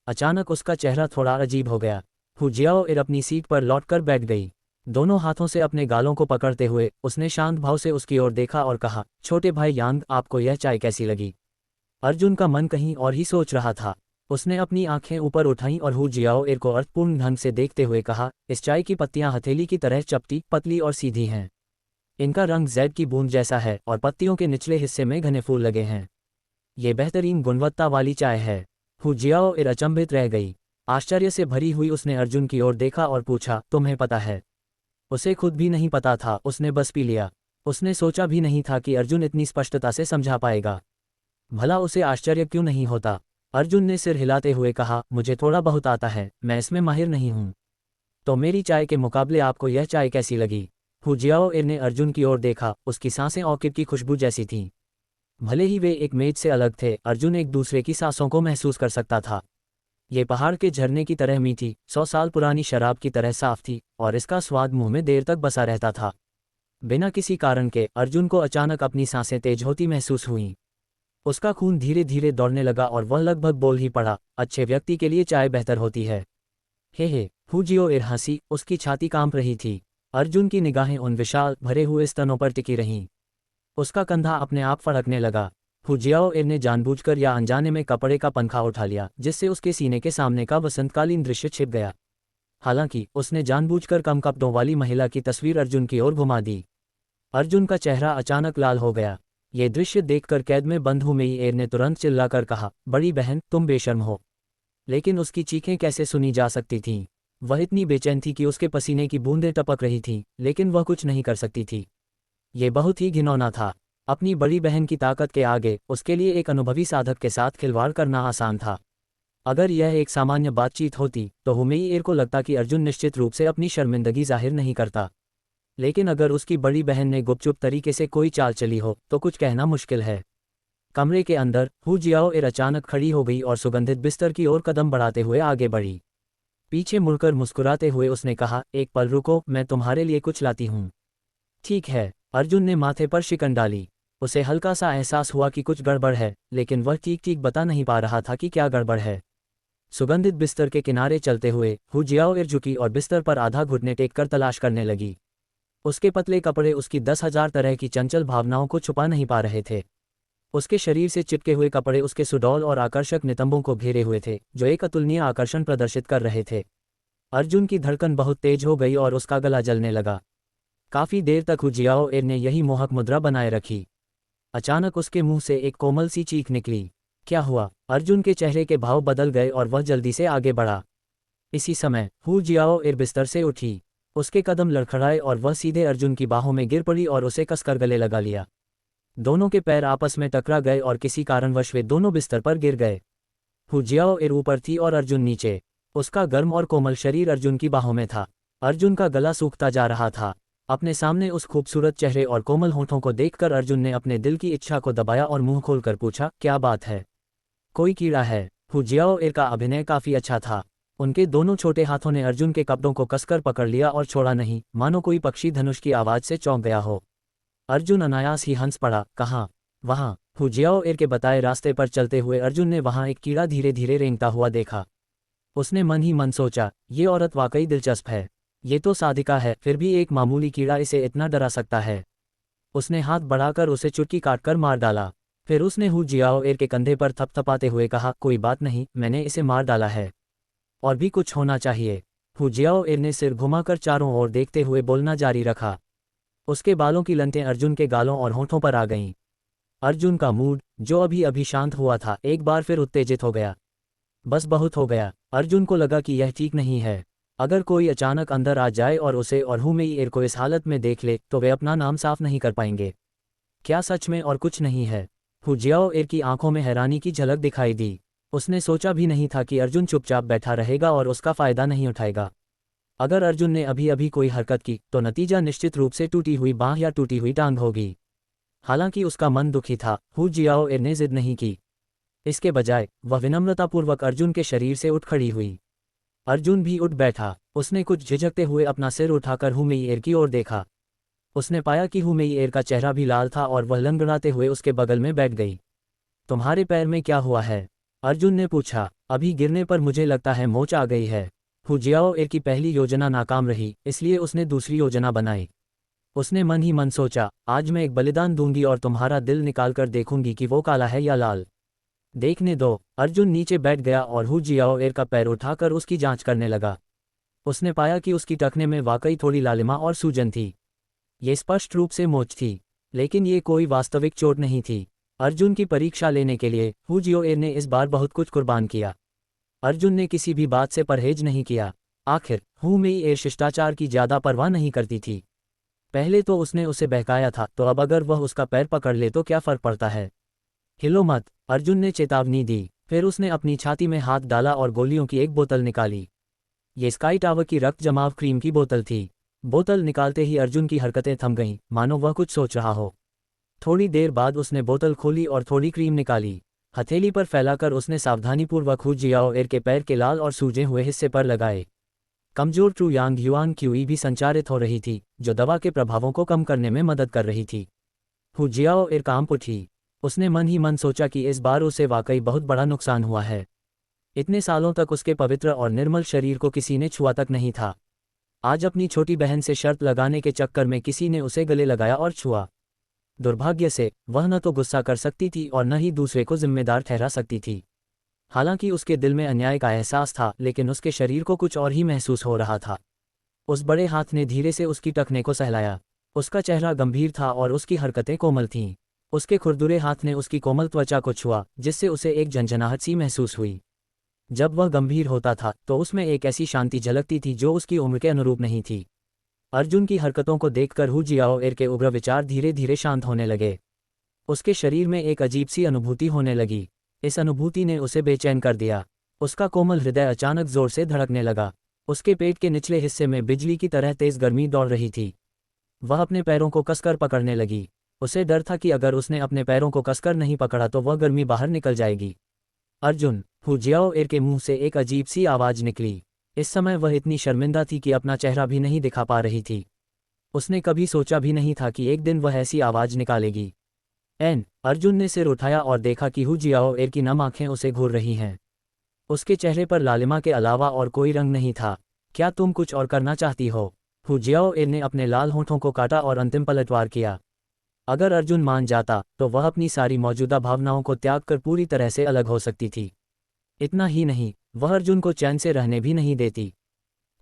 अचानक उसका चेहरा थोड़ा अजीब हो गया। हु जियाओ एर अपनी सीट पर लौटकर बैठ गई। दोनों हाथों से अपने गालों को पकड़ते हुए उसने शांत भाव से उसकी ओर देखा और कहा, छोटे भाई यांग, आपको यह चाय कैसी लगी? अर्जुन का मन कहीं और ही सोच रहा था। उसने अपनी आंखें ऊपर उठाईं और हु जियाओ एर को अर्थपूर्ण ढंग से देखते हुए कहा, इस चाय की पत्तियां हथेली की तरह चपटी, पतली और सीधी हैं। इनका रंग जैद की बूंद जैसा है और पत्तियों के निचले हिस्से में घने फूल लगे हैं। ये बेहतरीन गुणवत्ता वाली चाय है। हु जियाओ एर अचंभित रह गई। आश्चर्य से भरी हुई उसने अर्जुन की ओर देखा और पूछा, तुम्हें पता है? उसे खुद भी नहीं पता था, उसने बस पी लिया। उसने सोचा भी नहीं था कि अर्जुन इतनी स्पष्टता से समझा पाएगा। भला उसे आश्चर्य क्यों नहीं होता? अर्जुन ने सिर हिलाते हुए कहा, मुझे थोड़ा बहुत आता है, मैं इसमें माहिर नहीं हूँ। तो मेरी चाय के मुकाबले आपको यह चाय कैसी लगी? हु जियाओ एर ने अर्जुन की ओर देखा। उसकी सांसें ऑर्किड की खुशबू जैसी थीं। भले ही वे एक मेज से अलग थे, अर्जुन एक दूसरे की सांसों को महसूस कर सकता था। ये पहाड़ के झरने की तरह मीठी, 100 साल पुरानी शराब की तरह साफ थी और इसका स्वाद मुंह में देर तक बसा रहता था। बिना किसी कारण के अर्जुन को अचानक अपनी सांसें तेज होती महसूस हुईं। उसका खून धीरे धीरे दौड़ने लगा और वह लगभग बोल ही पड़ा, अच्छे व्यक्ति के लिए चाय बेहतर होती है। हे, हु जियाओ एर हंसी, उसकी छाती कांप रही थी। अर्जुन की निगाहें उन विशाल भरे हुए स्तनों पर टिकी रहीं। उसका कंधा अपने आप फड़कने लगा। हु जियाओ एर ने जानबूझकर या अनजाने में कपड़े का पंखा उठा लिया, जिससे उसके सीने के सामने का वसंतकालीन दृश्य छिप गया। हालांकि उसने जानबूझकर कम कपड़ों वाली महिला की तस्वीर अर्जुन की ओर घुमा दी। अर्जुन का चेहरा अचानक लाल हो गया। ये दृश्य देखकर कैद में बंद हु मेई एर ने तुरंत चिल्लाकर कहा, बड़ी बहन, तुम बेशर्म हो। लेकिन उसकी चीखें कैसे सुनी जा सकती थीं? वह इतनी बेचैन थी कि उसके पसीने की बूंदें टपक रही थीं, लेकिन वह कुछ नहीं कर सकती थी। ये बहुत ही घिनौना था। अपनी बड़ी बहन की ताकत के आगे उसके लिए एक अनुभवी साधक के साथ खिलवाड़ करना आसान था। अगर यह एक सामान्य बातचीत होती तो हु मेई एर को लगता कि अर्जुन निश्चित रूप से अपनी शर्मिंदगी जाहिर नहीं करता। लेकिन अगर उसकी बड़ी बहन ने गुपचुप तरीके से कोई चाल चली हो तो कुछ कहना मुश्किल है। कमरे के अंदर हु जियाओ एर अचानक खड़ी हो गई और सुगंधित बिस्तर की ओर कदम बढ़ाते हुए आगे बढ़ी। पीछे मुड़कर मुस्कुराते हुए उसने कहा, एक पल रुको, मैं तुम्हारे लिए कुछ लाती हूँ। ठीक है। अर्जुन ने माथे पर शिकन डाली। उसे हल्का सा एहसास हुआ कि कुछ गड़बड़ है, लेकिन वह ठीक ठीक बता नहीं पा रहा था कि क्या गड़बड़ है। सुगंधित बिस्तर के किनारे चलते हुए हु जियाओ एर झुकी और बिस्तर पर आधा घुटने टेक कर तलाश करने लगी। उसके पतले कपड़े उसकी 10,000 तरह की चंचल भावनाओं को छुपा नहीं पा रहे थे। उसके शरीर से चिपके हुए कपड़े उसके सुडौल और आकर्षक नितंबों को घेरे हुए थे, जो एक अतुलनीय आकर्षण प्रदर्शित कर रहे थे। अर्जुन की धड़कन बहुत तेज हो गई और उसका गला जलने लगा। काफी देर तक हु जियाओ एर ने यही मोहक मुद्रा बनाए रखी। अचानक उसके मुंह से एक कोमल सी चीख निकली। क्या हुआ? अर्जुन के चेहरे के भाव बदल गए और वह जल्दी से आगे बढ़ा। इसी समय हु जियाओ एर बिस्तर से उठी। उसके कदम लड़खड़ाए और वह सीधे अर्जुन की बाहों में गिर पड़ी और उसे कसकर गले लगा लिया। दोनों के पैर आपस में टकरा गए और किसी कारणवश वे दोनों बिस्तर पर गिर गए। हु जियाओ एर ऊपर थी और अर्जुन नीचे। उसका गर्म और कोमल शरीर अर्जुन की बाहों में था। अर्जुन का गला सूखता जा रहा था। अपने सामने उस खूबसूरत चेहरे और कोमल होठों को देखकर अर्जुन ने अपने दिल की इच्छा को दबाया और मुंह खोलकर पूछा, क्या बात है? कोई कीड़ा है? हु जियाओ एर का अभिनय काफी अच्छा था। उनके दोनों छोटे हाथों ने अर्जुन के कपड़ों को कसकर पकड़ लिया और छोड़ा नहीं, मानो कोई पक्षी धनुष की आवाज से चौंक गया हो। अर्जुन अनायास ही हंस पड़ा। कहाँ? वहाँ। हु जियाओ एर के बताए रास्ते पर चलते हुए अर्जुन ने वहाँ एक कीड़ा धीरे धीरे रेंगता हुआ देखा। उसने मन ही मन सोचा, ये औरत वाकई दिलचस्प है। ये तो साधिका है, फिर भी एक मामूली कीड़ा इसे इतना डरा सकता है। उसने हाथ बढ़ाकर उसे चुटकी काटकर मार डाला। फिर उसने हु जियाओ एर के कंधे पर थपथपाते हुए कहा, कोई बात नहीं, मैंने इसे मार डाला है। और भी कुछ होना चाहिए। हु जियाओएर ने सिर घुमाकर चारों ओर देखते हुए बोलना जारी रखा। उसके बालों की लंटें अर्जुन के गालों और होंठों पर आ गईं। अर्जुन का मूड, जो अभी अभी शांत हुआ था, एक बार फिर उत्तेजित हो गया। बस बहुत हो गया। अर्जुन को लगा कि यह ठीक नहीं है। अगर कोई अचानक अंदर आ जाए और उसे और हुमेइएर को इस हालत में देख ले तो वे अपना नाम साफ नहीं कर पाएंगे। क्या सच में और कुछ नहीं है? हु जियाओएर की आंखों में हैरानी की झलक दिखाई दी। उसने सोचा भी नहीं था कि अर्जुन चुपचाप बैठा रहेगा और उसका फायदा नहीं उठाएगा। अगर अर्जुन ने अभी अभी कोई हरकत की तो नतीजा निश्चित रूप से टूटी हुई बांह या टूटी हुई टांग होगी। हालांकि उसका मन दुखी था, हु जियाओएर ने जिद नहीं की। इसके बजाय वह विनम्रतापूर्वक अर्जुन के शरीर से उठ खड़ी हुई। अर्जुन भी उठ बैठा। उसने कुछ झिझकते हुए अपना सिर उठाकर हुमेइएर की ओर देखा। उसने पाया कि हुमेइएर का चेहरा भी लाल था और वह लंगड़ाते हुए उसके बगल में बैठ गई। तुम्हारे पैर में क्या हुआ है? अर्जुन ने पूछा। अभी गिरने पर मुझे लगता है मोच आ गई है। हु जियाओएर की पहली योजना नाकाम रही, इसलिए उसने दूसरी योजना बनाई। उसने मन ही मन सोचा, आज मैं एक बलिदान दूंगी और तुम्हारा दिल निकालकर देखूंगी कि वो काला है या लाल। देखने दो। अर्जुन नीचे बैठ गया और हु जियाओएर का पैर उठाकर उसकी जांच करने लगा। उसने पाया कि उसकी टखने में वाकई थोड़ी लालिमा और सूजन थी। ये स्पष्ट रूप से मोच थी, लेकिन ये कोई वास्तविक चोट नहीं थी। अर्जुन की परीक्षा लेने के लिए हु जियाओएर ने इस बार बहुत कुछ कुर्बान किया। अर्जुन ने किसी भी बात से परहेज नहीं किया। आखिर हुमेइएर शिष्टाचार की ज्यादा परवाह नहीं करती थी। पहले तो उसने उसे बहकाया था, तो अब अगर वह उसका पैर पकड़ ले तो क्या फर्क पड़ता है? हिलो मत, अर्जुन ने चेतावनी दी। फिर उसने अपनी छाती में हाथ डाला और गोलियों की एक बोतल निकाली। ये स्काई टावर की रक्त जमाव क्रीम की बोतल थी। बोतल निकालते ही अर्जुन की हरकतें थम गईं, मानो वह कुछ सोच रहा हो। थोड़ी देर बाद उसने बोतल खोली और थोड़ी क्रीम निकाली। हथेली पर फैलाकर उसने सावधानीपूर्वक हु जियाओएर के पैर के लाल और सूजे हुए हिस्से पर लगाए। कमजोर ट्रू यांग युआन क्यूई भी संचारित हो रही थी, जो दवा के प्रभावों को कम करने में मदद कर रही थी। हु जियाओएर कांप उठी। उसने मन ही मन सोचा कि इस बार उसे वाकई बहुत बड़ा नुकसान हुआ है। इतने सालों तक उसके पवित्र और निर्मल शरीर को किसी ने छुआ तक नहीं था। आज अपनी छोटी बहन से शर्त लगाने के चक्कर में किसी ने उसे गले लगाया और छुआ। दुर्भाग्य से वह न तो गुस्सा कर सकती थी और न ही दूसरे को जिम्मेदार ठहरा सकती थी। हालांकि उसके दिल में अन्याय का एहसास था, लेकिन उसके शरीर को कुछ और ही महसूस हो रहा था। उस बड़े हाथ ने धीरे से उसकी टखने को सहलाया। उसका चेहरा गंभीर था और उसकी हरकतें कोमल थीं। उसके खुरदुरे हाथ ने उसकी कोमल त्वचा को छुआ, जिससे उसे एक झंझनाहट सी महसूस हुई। जब वह गंभीर होता था तो उसमें एक ऐसी शांति झलकती थी जो उसकी उम्र के अनुरूप नहीं थी। अर्जुन की हरकतों को देखकर हु जियाओएर के उग्र विचार धीरे धीरे शांत होने लगे। उसके शरीर में एक अजीब सी अनुभूति होने लगी। इस अनुभूति ने उसे बेचैन कर दिया। उसका कोमल हृदय अचानक जोर से धड़कने लगा। उसके पेट के निचले हिस्से में बिजली की तरह तेज गर्मी दौड़ रही थी। वह अपने पैरों को कसकर पकड़ने लगी। उसे डर था कि अगर उसने अपने पैरों को कसकर नहीं पकड़ा तो वह गर्मी बाहर निकल जाएगी। अर्जुन, हु जियाओएर के मुंह से एक अजीब सी आवाज निकली। इस समय वह इतनी शर्मिंदा थी कि अपना चेहरा भी नहीं दिखा पा रही थी। उसने कभी सोचा भी नहीं था कि एक दिन वह ऐसी आवाज निकालेगी। अर्जुन ने सिर उठाया और देखा कि हु जियाओएर की नम आंखें उसे घूर रही हैं। उसके चेहरे पर लालिमा के अलावा और कोई रंग नहीं था। क्या तुम कुछ और करना चाहती हो? हु जियाओएर ने अपने लाल होंठों को काटा और अंतिम पलटवार किया। अगर अर्जुन मान जाता तो वह अपनी सारी मौजूदा भावनाओं को त्याग कर पूरी तरह से अलग हो सकती थी। इतना ही नहीं, वह अर्जुन को चैन से रहने भी नहीं देती।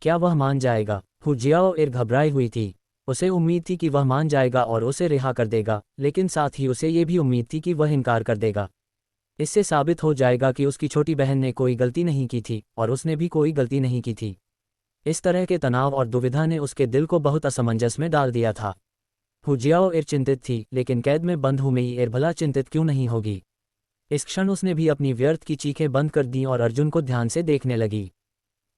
क्या वह मान जाएगा? हु जियाओएर घबराई हुई थी। उसे उम्मीद थी कि वह मान जाएगा और उसे रिहा कर देगा, लेकिन साथ ही उसे ये भी उम्मीद थी कि वह इनकार कर देगा। इससे साबित हो जाएगा कि उसकी छोटी बहन ने कोई गलती नहीं की थी और उसने भी कोई गलती नहीं की थी। इस तरह के तनाव और दुविधा ने उसके दिल को बहुत असमंजस में डाल दिया था। हु जियाओएर चिंतित थी, लेकिन कैद में बंद हुमेइएर भला चिंतित क्यों नहीं होगी? इस क्षण उसने भी अपनी व्यर्थ की चीखें बंद कर दीं और अर्जुन को ध्यान से देखने लगी।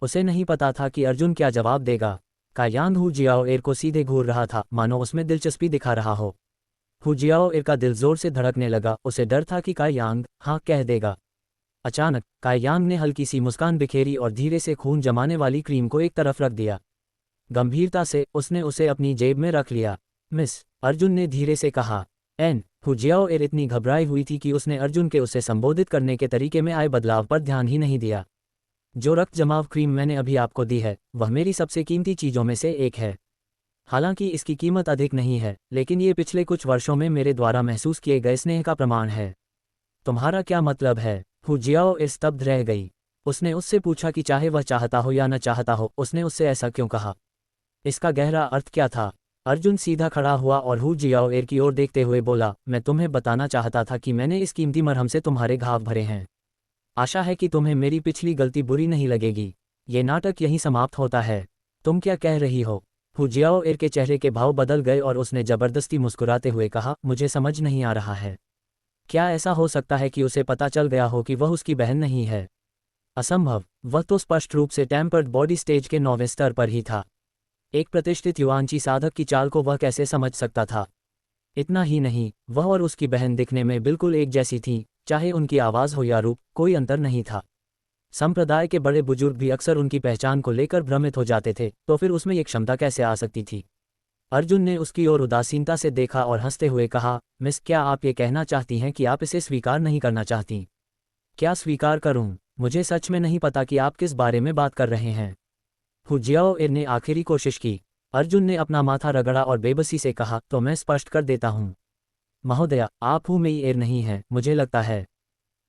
उसे नहीं पता था कि अर्जुन क्या जवाब देगा। कायांग हु जियाओएर को सीधे घूर रहा था, मानो उसमें दिलचस्पी दिखा रहा हो। हु जियाओएर का दिल जोर से धड़कने लगा। उसे डर था कि कायांग हाँ कह देगा। अचानक कायांग ने हल्की सी मुस्कान बिखेरी और धीरे से खून जमाने वाली क्रीम को एक तरफ रख दिया। गंभीरता से उसने उसे अपनी जेब में रख लिया। मिस, अर्जुन ने धीरे से कहा। हु जियाओएर इतनी घबराई हुई थी कि उसने अर्जुन के उसे संबोधित करने के तरीके में आए बदलाव पर ध्यान ही नहीं दिया। जो रक्त जमाव क्रीम मैंने अभी आपको दी है वह मेरी सबसे कीमती चीज़ों में से एक है। हालांकि इसकी कीमत अधिक नहीं है, लेकिन ये पिछले कुछ वर्षों में मेरे द्वारा महसूस किए गए स्नेह का प्रमाण है। तुम्हारा क्या मतलब है? हु जियाओएर स्तब्ध रह गई। उसने उससे पूछा कि चाहे वह चाहता हो या न चाहता हो, उसने उससे ऐसा क्यों कहा? इसका गहरा अर्थ क्या था? अर्जुन सीधा खड़ा हुआ और हू जियाओएर की ओर देखते हुए बोला, मैं तुम्हें बताना चाहता था कि मैंने इस कीमती मरहम से तुम्हारे घाव भरे हैं। आशा है कि तुम्हें मेरी पिछली गलती बुरी नहीं लगेगी। ये नाटक यहीं समाप्त होता है। तुम क्या कह रही हो? हू जियाओएर के चेहरे के भाव बदल गए और उसने जबरदस्ती मुस्कुराते हुए कहा, मुझे समझ नहीं आ रहा है। क्या ऐसा हो सकता है कि उसे पता चल गया हो कि वह उसकी बहन नहीं है? असंभव, वह तो स्पष्ट रूप से टेम्पर्ड बॉडी स्टेज के 9वें स्तर पर ही था। एक प्रतिष्ठित युवांची साधक की चाल को वह कैसे समझ सकता था? इतना ही नहीं, वह और उसकी बहन दिखने में बिल्कुल एक जैसी थीं, चाहे उनकी आवाज़ हो या रूप, कोई अंतर नहीं था। संप्रदाय के बड़े बुजुर्ग भी अक्सर उनकी पहचान को लेकर भ्रमित हो जाते थे, तो फिर उसमें ये क्षमता कैसे आ सकती थी? अर्जुन ने उसकी ओर उदासीनता से देखा और हंसते हुए कहा, मिस, क्या आप ये कहना चाहती हैं कि आप इसे स्वीकार नहीं करना चाहती? क्या स्वीकार करूं? मुझे सच में नहीं पता कि आप किस बारे में बात कर रहे हैं। हू जियाओएर ने आखिरी कोशिश की। अर्जुन ने अपना माथा रगड़ा और बेबसी से कहा, तो मैं स्पष्ट कर देता हूं। महोदया, आप हू मेईएर नहीं हैं, मुझे लगता है।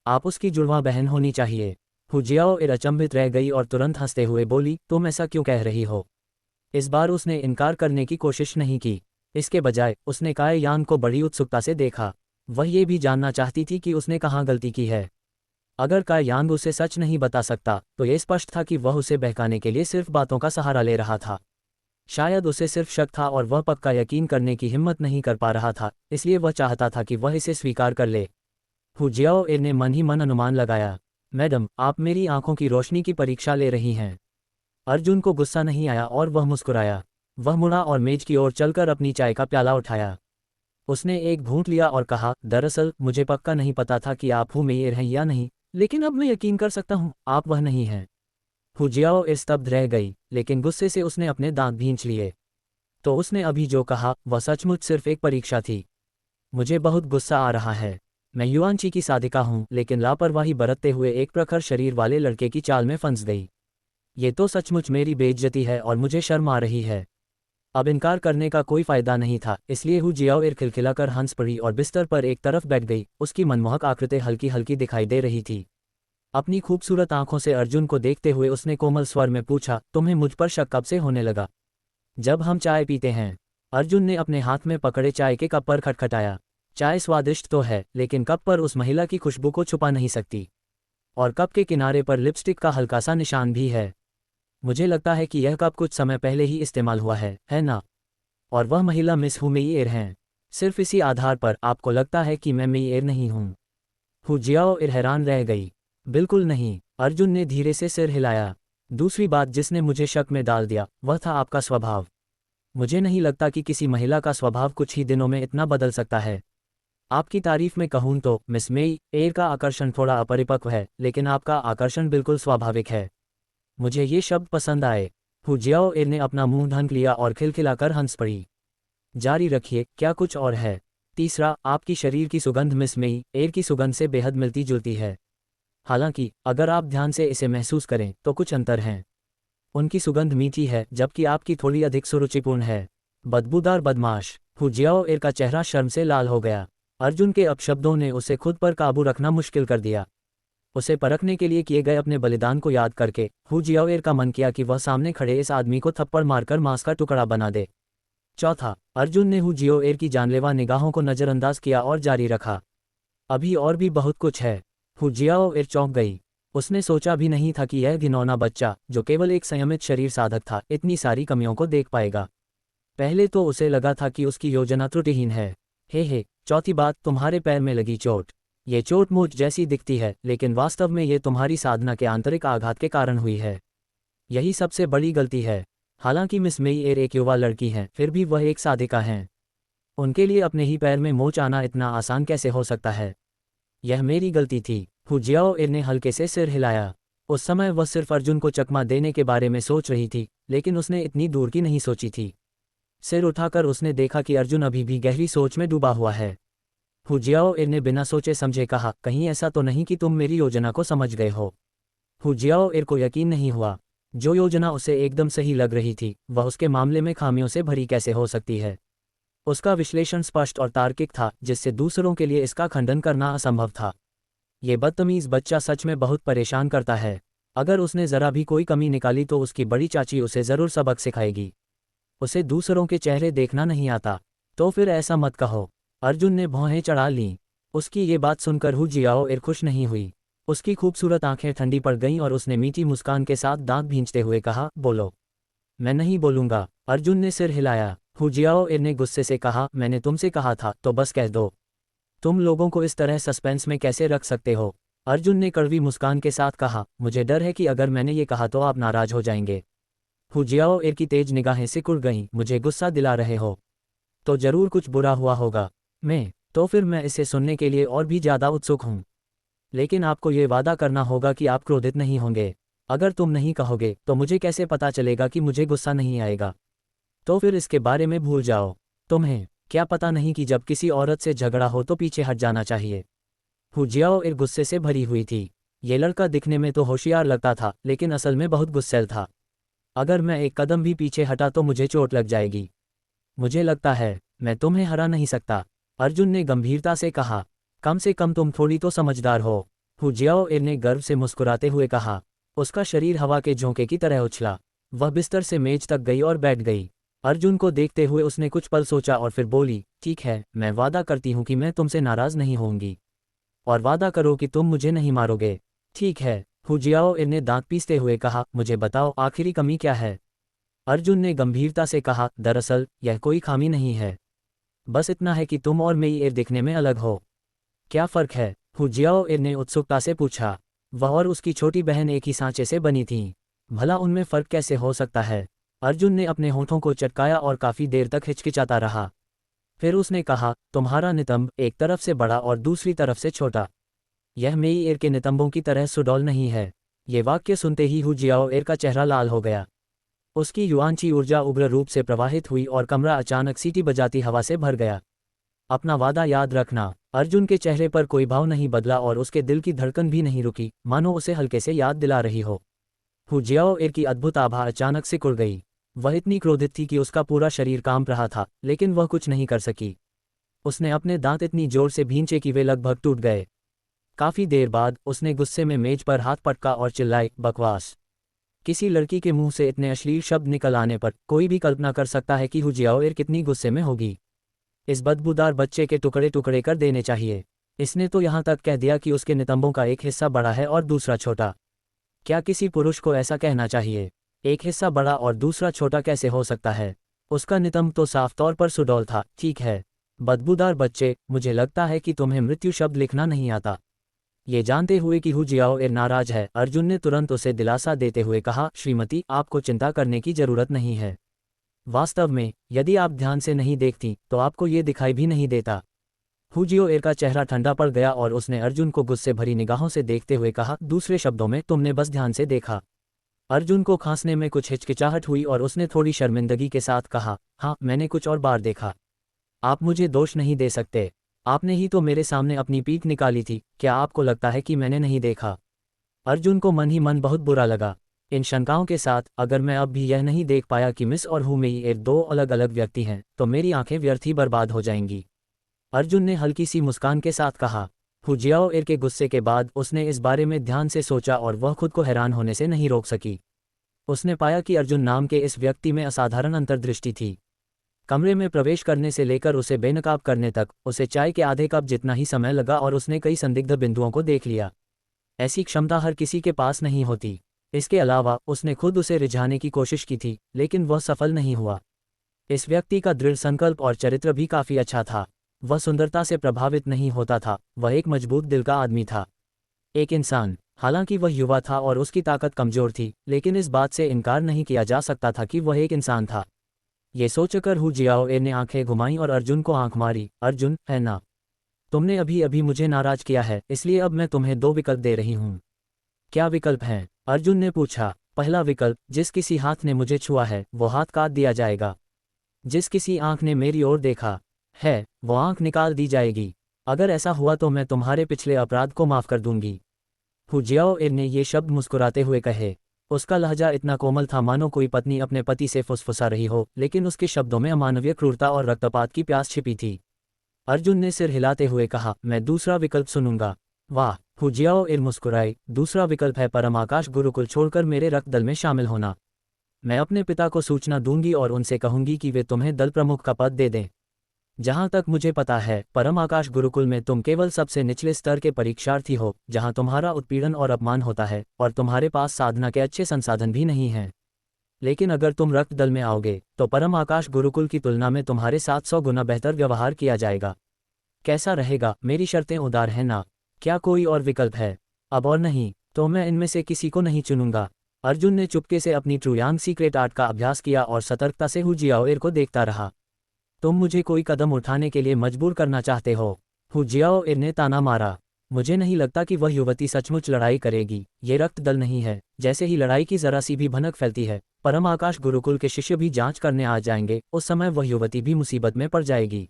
आप उसकी जुड़वां बहन होनी चाहिए। हू जियाओएर अचंभित रह गई और तुरंत हंसते हुए बोली, तुम ऐसा क्यों कह रही हो? इस बार उसने इनकार करने की कोशिश नहीं की। इसके बजाय उसने काए यान को बड़ी उत्सुकता से देखा। वह ये भी जानना चाहती थी कि उसने कहाँ गलती की है। अगर काए यांग उसे सच नहीं बता सकता, तो यह स्पष्ट था कि वह उसे बहकाने के लिए सिर्फ बातों का सहारा ले रहा था। शायद उसे सिर्फ शक था और वह पक्का यकीन करने की हिम्मत नहीं कर पा रहा था, इसलिए वह चाहता था कि वह इसे स्वीकार कर ले। हू जियाओएर ने मन ही मन अनुमान लगाया, मैडम, आप मेरी आंखों की रोशनी की परीक्षा ले रही हैं। अर्जुन को गुस्सा नहीं आया और वह मुस्कुराया। वह मुड़ा और मेज की ओर चलकर अपनी चाय का प्याला उठाया। उसने एक घूंट लिया और कहा, दरअसल मुझे पक्का नहीं पता था कि आप हू मेईएर हैं या नहीं, लेकिन अब मैं यकीन कर सकता हूँ, आप वह नहीं हैं। हू जियाओएर स्तब्ध रह गई, लेकिन गुस्से से उसने अपने दांत भींच लिए। तो उसने अभी जो कहा वह सचमुच सिर्फ एक परीक्षा थी। मुझे बहुत गुस्सा आ रहा है। मैं युआनची की साधिका हूँ, लेकिन लापरवाही बरतते हुए एक प्रखर शरीर वाले लड़के की चाल में फंस गई। ये तो सचमुच मेरी बेइज्जती है और मुझे शर्म आ रही है। अब इनकार करने का कोई फायदा नहीं था, इसलिए हू जियाओएर खिलखिलाकर हंस पड़ी और बिस्तर पर एक तरफ बैठ गई। उसकी मनमोहक आकृति हल्की हल्की दिखाई दे रही थी। अपनी खूबसूरत आंखों से अर्जुन को देखते हुए उसने कोमल स्वर में पूछा, तुम्हें मुझ पर शक कब से होने लगा? जब हम चाय पीते हैं। अर्जुन ने अपने हाथ में पकड़े चाय के कप पर खटखटाया। चाय स्वादिष्ट तो है, लेकिन कप पर उस महिला की खुशबू को छुपा नहीं सकती। और कप के किनारे पर लिपस्टिक का हल्का सा निशान भी है। मुझे लगता है कि यह कप कुछ समय पहले ही इस्तेमाल हुआ है ना? और वह महिला मिस हू मेईएर हैं। सिर्फ इसी आधार पर आपको लगता है कि मैं मेईएर नहीं हूँ? हू जियाओएर हैरान रह गई। बिल्कुल नहीं, अर्जुन ने धीरे से सिर हिलाया। दूसरी बात जिसने मुझे शक में डाल दिया वह था आपका स्वभाव। मुझे नहीं लगता कि किसी महिला का स्वभाव कुछ ही दिनों में इतना बदल सकता है। आपकी तारीफ में कहूँ तो मिस मेईएर का आकर्षण थोड़ा अपरिपक्व है, लेकिन आपका आकर्षण बिल्कुल स्वाभाविक है। मुझे ये शब्द पसंद आए। हू जियाओएर ने अपना मुंह ढक लिया और खिलखिलाकर हंस पड़ी। जारी रखिए, क्या कुछ और है? तीसरा, आपकी शरीर की सुगंध मिस मेईएर की सुगंध से बेहद मिलती जुलती है। हालांकि अगर आप ध्यान से इसे महसूस करें तो कुछ अंतर हैं। उनकी सुगंध मीठी है, जबकि आपकी थोड़ी अधिक सुरुचिपूर्ण है। बदबूदार बदमाश। हू जियाओएर का चेहरा शर्म से लाल हो गया। अर्जुन के अपशब्दों ने उसे खुद पर काबू रखना मुश्किल कर दिया। उसे परखने के लिए किए गए अपने बलिदान को याद करके हू जियाओएर का मन किया कि वह सामने खड़े इस आदमी को थप्पड़ मारकर मांस का टुकड़ा बना दे। चौथा, अर्जुन ने हू जियाओएर की जानलेवा निगाहों को नज़रअंदाज किया और जारी रखा, अभी और भी बहुत कुछ है। हू जियाओएर चौंक गई। उसने सोचा भी नहीं था कि यह घिनौना बच्चा, जो केवल एक संयमित शरीर साधक था, इतनी सारी कमियों को देख पाएगा। पहले तो उसे लगा था कि उसकी योजना त्रुटिहीन है। हे, चौथी बात, तुम्हारे पैर में लगी चोट। ये चोट मुझ जैसी दिखती है, लेकिन वास्तव में ये तुम्हारी साधना के आंतरिक आघात के कारण हुई है। यही सबसे बड़ी गलती है। हालांकि मिस मेईएर एक युवा लड़की हैं, फिर भी वह एक साधिका हैं। उनके लिए अपने ही पैर में मोच आना इतना आसान कैसे हो सकता है? यह मेरी गलती थी। हू जियाओएर ने हल्के से सिर हिलाया। उस समय वह सिर्फ अर्जुन को चकमा देने के बारे में सोच रही थी, लेकिन उसने इतनी दूर की नहीं सोची थी। सिर उठाकर उसने देखा कि अर्जुन अभी भी गहरी सोच में डूबा हुआ है। हू जियाओएर ने बिना सोचे समझे कहा, कहीं ऐसा तो नहीं कि तुम मेरी योजना को समझ गए हो? हू जियाओएर को यकीन नहीं हुआ। जो योजना उसे एकदम सही लग रही थी, वह उसके मामले में खामियों से भरी कैसे हो सकती है? उसका विश्लेषण स्पष्ट और तार्किक था, जिससे दूसरों के लिए इसका खंडन करना असंभव था। ये बदतमीज बच्चा सच में बहुत परेशान करता है। अगर उसने ज़रा भी कोई कमी निकाली तो उसकी बड़ी चाची उसे ज़रूर सबक सिखाएगी। उसे दूसरों के चेहरे देखना नहीं आता। तो फिर ऐसा मत कहो। अर्जुन ने भौहें चढ़ा लीं। उसकी ये बात सुनकर हु जियाओ खुश नहीं हुई। उसकी खूबसूरत आंखें ठंडी पड़ गईं और उसने मीठी मुस्कान के साथ दांत भींचते हुए कहा, बोलो। मैं नहीं बोलूंगा। अर्जुन ने सिर हिलाया। हु जियाओ ने गुस्से से कहा, मैंने तुमसे कहा था तो बस कह दो। तुम लोगों को इस तरह सस्पेंस में कैसे रख सकते हो? अर्जुन ने कड़वी मुस्कान के साथ कहा, मुझे डर है कि अगर मैंने ये कहा तो आप नाराज हो जाएंगे। हु जियाओ की तेज निगाहें सिकुड़ गईं। मुझे गुस्सा दिला रहे हो? तो जरूर कुछ बुरा हुआ होगा। तो फिर मैं इसे सुनने के लिए और भी ज़्यादा उत्सुक हूँ। लेकिन आपको ये वादा करना होगा कि आप क्रोधित नहीं होंगे। अगर तुम नहीं कहोगे तो मुझे कैसे पता चलेगा कि मुझे गुस्सा नहीं आएगा? तो फिर इसके बारे में भूल जाओ। तुम्हें क्या पता नहीं कि जब किसी औरत से झगड़ा हो तो पीछे हट जाना चाहिए। हु जियाओ गुस्से से भरी हुई थी। ये लड़का दिखने में तो होशियार लगता था, लेकिन असल में बहुत गुस्सैल था। अगर मैं एक कदम भी पीछे हटा तो मुझे चोट लग जाएगी। मुझे लगता है मैं तुम्हें हरा नहीं सकता। अर्जुन ने गंभीरता से कहा, कम से कम तुम थोड़ी तो समझदार हो। हु जियाओ ने गर्व से मुस्कुराते हुए कहा। उसका शरीर हवा के झोंके की तरह उछला। वह बिस्तर से मेज तक गई और बैठ गई। अर्जुन को देखते हुए उसने कुछ पल सोचा और फिर बोली, ठीक है, मैं वादा करती हूँ कि मैं तुमसे नाराज नहीं होंगी। और वादा करो कि तुम मुझे नहीं मारोगे। ठीक है। हु जियाओ ने दांत पीसते हुए कहा, मुझे बताओ आखिरी कमी क्या है? अर्जुन ने गंभीरता से कहा, दरअसल यह कोई खामी नहीं है। बस इतना है कि तुम और मेई दिखने में अलग हो। क्या फ़र्क है? हु जियाओ ने उत्सुकता से पूछा। वह और उसकी छोटी बहन एक ही सांचे से बनी थीं। भला उनमें फ़र्क कैसे हो सकता है? अर्जुन ने अपने होठों को चटकाया और काफ़ी देर तक हिचकिचाता रहा। फिर उसने कहा, तुम्हारा नितंब एक तरफ से बड़ा और दूसरी तरफ से छोटा। यह मेई के नितंबों की तरह सुडौल नहीं है। ये वाक्य सुनते ही हु जियाओ का चेहरा लाल हो गया। उसकी युआंची ऊर्जा उग्र रूप से प्रवाहित हुई और कमरा अचानक सीटी बजाती हवा से भर गया। अपना वादा याद रखना। अर्जुन के चेहरे पर कोई भाव नहीं बदला और उसके दिल की धड़कन भी नहीं रुकी, मानो उसे हल्के से याद दिला रही हो। हु जियाओ की अद्भुत आभा अचानक सिकुड़ गई। वह इतनी क्रोधित थी कि उसका पूरा शरीर कांप रहा था, लेकिन वह कुछ नहीं कर सकी। उसने अपने दांत इतनी जोर से भींचे कि वे लगभग टूट गए। काफी देर बाद उसने गुस्से में मेज पर हाथ पटका और चिल्लाई, बकवास। किसी लड़की के मुंह से इतने अश्लील शब्द निकल आने पर कोई भी कल्पना कर सकता है कि हु जियाओ कितनी गुस्से में होगी। इस बदबूदार बच्चे के टुकड़े टुकड़े कर देने चाहिए। इसने तो यहाँ तक कह दिया कि उसके नितंबों का एक हिस्सा बड़ा है और दूसरा छोटा। क्या किसी पुरुष को ऐसा कहना चाहिए? एक हिस्सा बड़ा और दूसरा छोटा कैसे हो सकता है? उसका नितंब तो साफ तौर पर सुडौल था। ठीक है, बदबूदार बच्चे, मुझे लगता है कि तुम्हें मृत्यु शब्द लिखना नहीं आता। ये जानते हुए कि हु जियाओ नाराज है, अर्जुन ने तुरंत उसे दिलासा देते हुए कहा, श्रीमती, आपको चिंता करने की जरूरत नहीं है। वास्तव में यदि आप ध्यान से नहीं देखती तो आपको ये दिखाई भी नहीं देता। हु जियाओ का चेहरा ठंडा पड़ गया और उसने अर्जुन को गुस्से भरी निगाहों से देखते हुए कहा, दूसरे शब्दों में तुमने बस ध्यान से देखा। अर्जुन को खांसने में कुछ हिचकिचाहट हुई और उसने थोड़ी शर्मिंदगी के साथ कहा, हाँ, मैंने कुछ और बार देखा। आप मुझे दोष नहीं दे सकते। आपने ही तो मेरे सामने अपनी पीठ निकाली थी। क्या आपको लगता है कि मैंने नहीं देखा? अर्जुन को मन ही मन बहुत बुरा लगा। इन शंकाओं के साथ, अगर मैं अब भी यह नहीं देख पाया कि मिस और हु मेई दो अलग अलग व्यक्ति हैं, तो मेरी आंखें व्यर्थ ही बर्बाद हो जाएंगी। अर्जुन ने हल्की सी मुस्कान के साथ कहा। हु जियाओ के गुस्से के बाद उसने इस बारे में ध्यान से सोचा और वह खुद को हैरान होने से नहीं रोक सकी। उसने पाया कि अर्जुन नाम के इस व्यक्ति में असाधारण अंतर्दृष्टि थी। कमरे में प्रवेश करने से लेकर उसे बेनकाब करने तक उसे चाय के आधे कप जितना ही समय लगा और उसने कई संदिग्ध बिंदुओं को देख लिया। ऐसी क्षमता हर किसी के पास नहीं होती। इसके अलावा उसने खुद उसे रिझाने की कोशिश की थी, लेकिन वह सफल नहीं हुआ। इस व्यक्ति का दृढ़ संकल्प और चरित्र भी काफी अच्छा था। वह सुंदरता से प्रभावित नहीं होता था, वह एक मजबूत दिल का आदमी था। एक इंसान। हालांकि वह युवा था और उसकी ताकत कमजोर थी, लेकिन इस बात से इनकार नहीं किया जा सकता था कि वह एक इंसान था। ये सोचकर हु जियाओ ने आंखें घुमाईं और अर्जुन को आंख मारी। अर्जुन, है ना? तुमने अभी अभी मुझे नाराज किया है, इसलिए अब मैं तुम्हें दो विकल्प दे रही हूँ। क्या विकल्प हैं? अर्जुन ने पूछा। पहला विकल्प, जिस किसी हाथ ने मुझे छुआ है वो हाथ काट दिया जाएगा। जिस किसी आंख ने मेरी ओर देखा है वो आंख निकाल दी जाएगी। अगर ऐसा हुआ तो मैं तुम्हारे पिछले अपराध को माफ कर दूंगी। हु जियाओ ने ये शब्द मुस्कुराते हुए कहे। उसका लहजा इतना कोमल था मानो कोई पत्नी अपने पति से फुसफुसा रही हो, लेकिन उसके शब्दों में अमानवीय क्रूरता और रक्तपात की प्यास छिपी थी। अर्जुन ने सिर हिलाते हुए कहा, मैं दूसरा विकल्प सुनूंगा। वाह, हु जियाओ मुस्कुराई। दूसरा विकल्प है परम आकाश गुरुकुल छोड़कर मेरे रक्त दल में शामिल होना। मैं अपने पिता को सूचना दूंगी और उनसे कहूंगी कि वे तुम्हें दल प्रमुख का पद दे दें। जहां तक मुझे पता है, परम आकाश गुरुकुल में तुम केवल सबसे निचले स्तर के परीक्षार्थी हो, जहां तुम्हारा उत्पीड़न और अपमान होता है, और तुम्हारे पास साधना के अच्छे संसाधन भी नहीं हैं। लेकिन अगर तुम रक्त दल में आओगे, तो परम आकाश गुरुकुल की तुलना में तुम्हारे 700 गुना बेहतर व्यवहार किया जाएगा। कैसा रहेगा? मेरी शर्तें उदार हैं ना? क्या कोई और विकल्प है? अब और नहीं, तो मैं इनमें से किसी को नहीं चुनूंगा। अर्जुन ने चुपके से अपनी ट्रूयांग सीक्रेट आर्ट का अभ्यास किया और सतर्कता से हु जियाओ को देखता रहा। तुम मुझे कोई कदम उठाने के लिए मजबूर करना चाहते हो? हु जियाओ ने ताना मारा। मुझे नहीं लगता कि वह युवती सचमुच लड़ाई करेगी। ये रक्त दल नहीं है। जैसे ही लड़ाई की जरा सी भी भनक फैलती है, परम आकाश गुरुकुल के शिष्य भी जांच करने आ जाएंगे। उस समय वह युवती भी मुसीबत में पड़ जाएगी।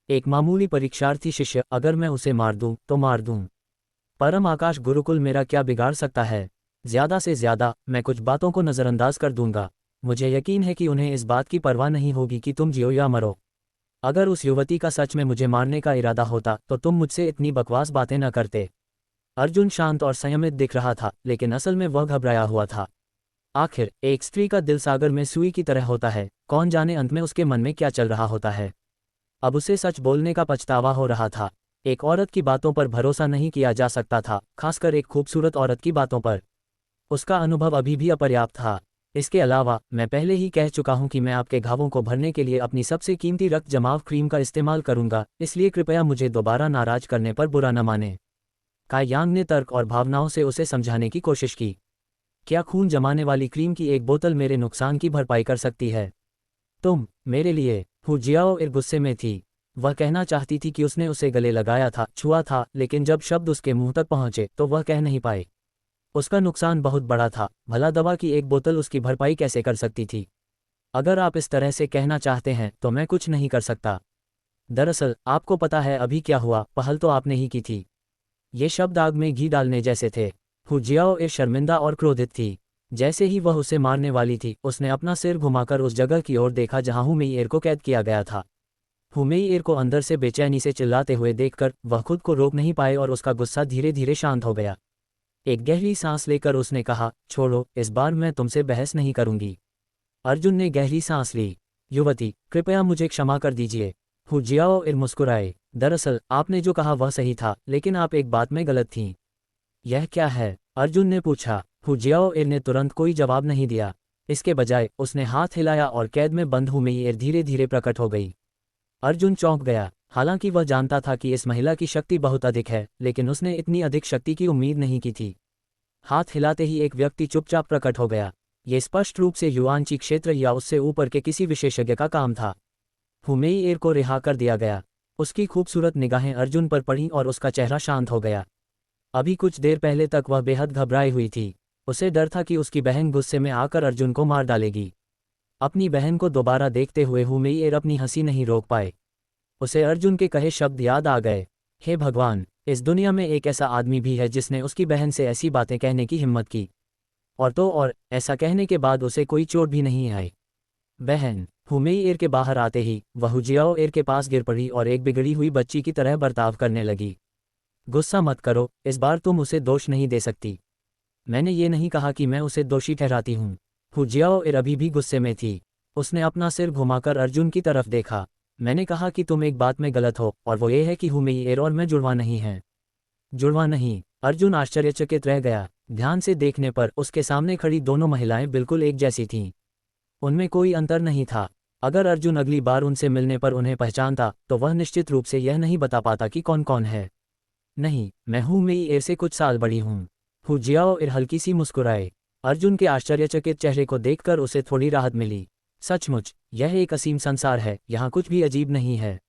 एक मामूली परीक्षार्थी शिष्य, अगर मैं उसे मार दूं तो मार दूं। परम आकाश गुरुकुल मेरा क्या बिगाड़ सकता है? ज्यादा से ज्यादा मैं कुछ बातों को नज़रअंदाज कर दूंगा। मुझे यकीन है कि उन्हें इस बात की परवाह नहीं होगी कि तुम जियो या मरो। अगर उस युवती का सच में मुझे मारने का इरादा होता, तो तुम मुझसे इतनी बकवास बातें न करते। अर्जुन शांत और संयमित दिख रहा था, लेकिन असल में वह घबराया हुआ था। आखिर एक स्त्री का दिल सागर में सुई की तरह होता है। कौन जाने अंत में उसके मन में क्या चल रहा होता है। अब उसे सच बोलने का पछतावा हो रहा था। एक औरत की बातों पर भरोसा नहीं किया जा सकता था, खासकर एक खूबसूरत औरत की बातों पर। उसका अनुभव अभी भी अपर्याप्त था। इसके अलावा मैं पहले ही कह चुका हूं कि मैं आपके घावों को भरने के लिए अपनी सबसे कीमती रक्त जमाव क्रीम का इस्तेमाल करूंगा, इसलिए कृपया मुझे दोबारा नाराज करने पर बुरा न माने। काई यांग ने तर्क और भावनाओं से उसे समझाने की कोशिश की। क्या खून जमाने वाली क्रीम की एक बोतल मेरे नुकसान की भरपाई कर सकती है? तुम मेरे लिए? हु जियाओ गुस्से में थी। वह कहना चाहती थी कि उसने उसे गले लगाया था, छुआ था, लेकिन जब शब्द उसके मुंह तक पहुंचे तो वह कह नहीं पाई। उसका नुकसान बहुत बड़ा था। भला दवा की एक बोतल उसकी भरपाई कैसे कर सकती थी? अगर आप इस तरह से कहना चाहते हैं तो मैं कुछ नहीं कर सकता। दरअसल आपको पता है अभी क्या हुआ? पहल तो आपने ही की थी। ये शब्द आग में घी डालने जैसे थे। हु जियाओ शर्मिंदा और क्रोधित थी। जैसे ही वह उसे मारने वाली थी, उसने अपना सिर घुमाकर उस जगह की ओर देखा जहां हु मेई को कैद किया गया था। हु मेई को अंदर से बेचैनी से चिल्लाते हुए देखकर वह खुद को रोक नहीं पाए और उसका गुस्सा धीरे धीरे शांत हो गया। एक गहरी सांस लेकर उसने कहा, छोड़ो, इस बार मैं तुमसे बहस नहीं करूंगी। अर्जुन ने गहरी सांस ली। युवती, कृपया मुझे क्षमा कर दीजिए। हु जियाओ मुस्कुराए। दरअसल आपने जो कहा वह सही था, लेकिन आप एक बात में गलत थीं। यह क्या है? अर्जुन ने पूछा। हु जियाओ ने तुरंत कोई जवाब नहीं दिया। इसके बजाय उसने हाथ हिलाया और कैद में बंद हु मेई धीरे धीरे प्रकट हो गई। अर्जुन चौंक गया। हालांकि वह जानता था कि इस महिला की शक्ति बहुत अधिक है, लेकिन उसने इतनी अधिक शक्ति की उम्मीद नहीं की थी। हाथ हिलाते ही एक व्यक्ति चुपचाप प्रकट हो गया। ये स्पष्ट रूप से युआनची क्षेत्र या उससे ऊपर के किसी विशेषज्ञ का काम था। हु मेई को रिहा कर दिया गया। उसकी खूबसूरत निगाहें अर्जुन पर पड़ीं और उसका चेहरा शांत हो गया। अभी कुछ देर पहले तक वह बेहद घबराई हुई थी। उसे डर था कि उसकी बहन गुस्से में आकर अर्जुन को मार डालेगी। अपनी बहन को दोबारा देखते हुए हु मेई अपनी हंसी नहीं रोक पाए। उसे अर्जुन के कहे शब्द याद आ गए। हे भगवान, इस दुनिया में एक ऐसा आदमी भी है जिसने उसकी बहन से ऐसी बातें कहने की हिम्मत की। और तो और, ऐसा कहने के बाद उसे कोई चोट भी नहीं आई। बहन। हु मेई के बाहर आते ही वह हु जियाओ के पास गिर पड़ी और एक बिगड़ी हुई बच्ची की तरह बर्ताव करने लगी। गुस्सा मत करो, इस बार तुम उसे दोष नहीं दे सकती। मैंने ये नहीं कहा कि मैं उसे दोषी ठहराती हूँ। हु जियाओ अभी भी गुस्से में थी। उसने अपना सिर घुमाकर अर्जुन की तरफ देखा। मैंने कहा कि तुम एक बात में गलत हो, और वो ये है कि हु मेई और मैं जुड़वा नहीं हैं। जुड़वा नहीं? अर्जुन आश्चर्यचकित रह गया। ध्यान से देखने पर उसके सामने खड़ी दोनों महिलाएं बिल्कुल एक जैसी थीं। उनमें कोई अंतर नहीं था। अगर अर्जुन अगली बार उनसे मिलने पर उन्हें पहचानता, तो वह निश्चित रूप से यह नहीं बता पाता कि कौन कौन है। नहीं, मैं हु मेई से कुछ साल बड़ी हूँ। हु जियाओ हल्की सी मुस्कुराए। अर्जुन के आश्चर्यचकित चेहरे को देखकर उसे थोड़ी राहत मिली। सचमुच, यह एक असीम संसार है, यहाँ कुछ भी अजीब नहीं है।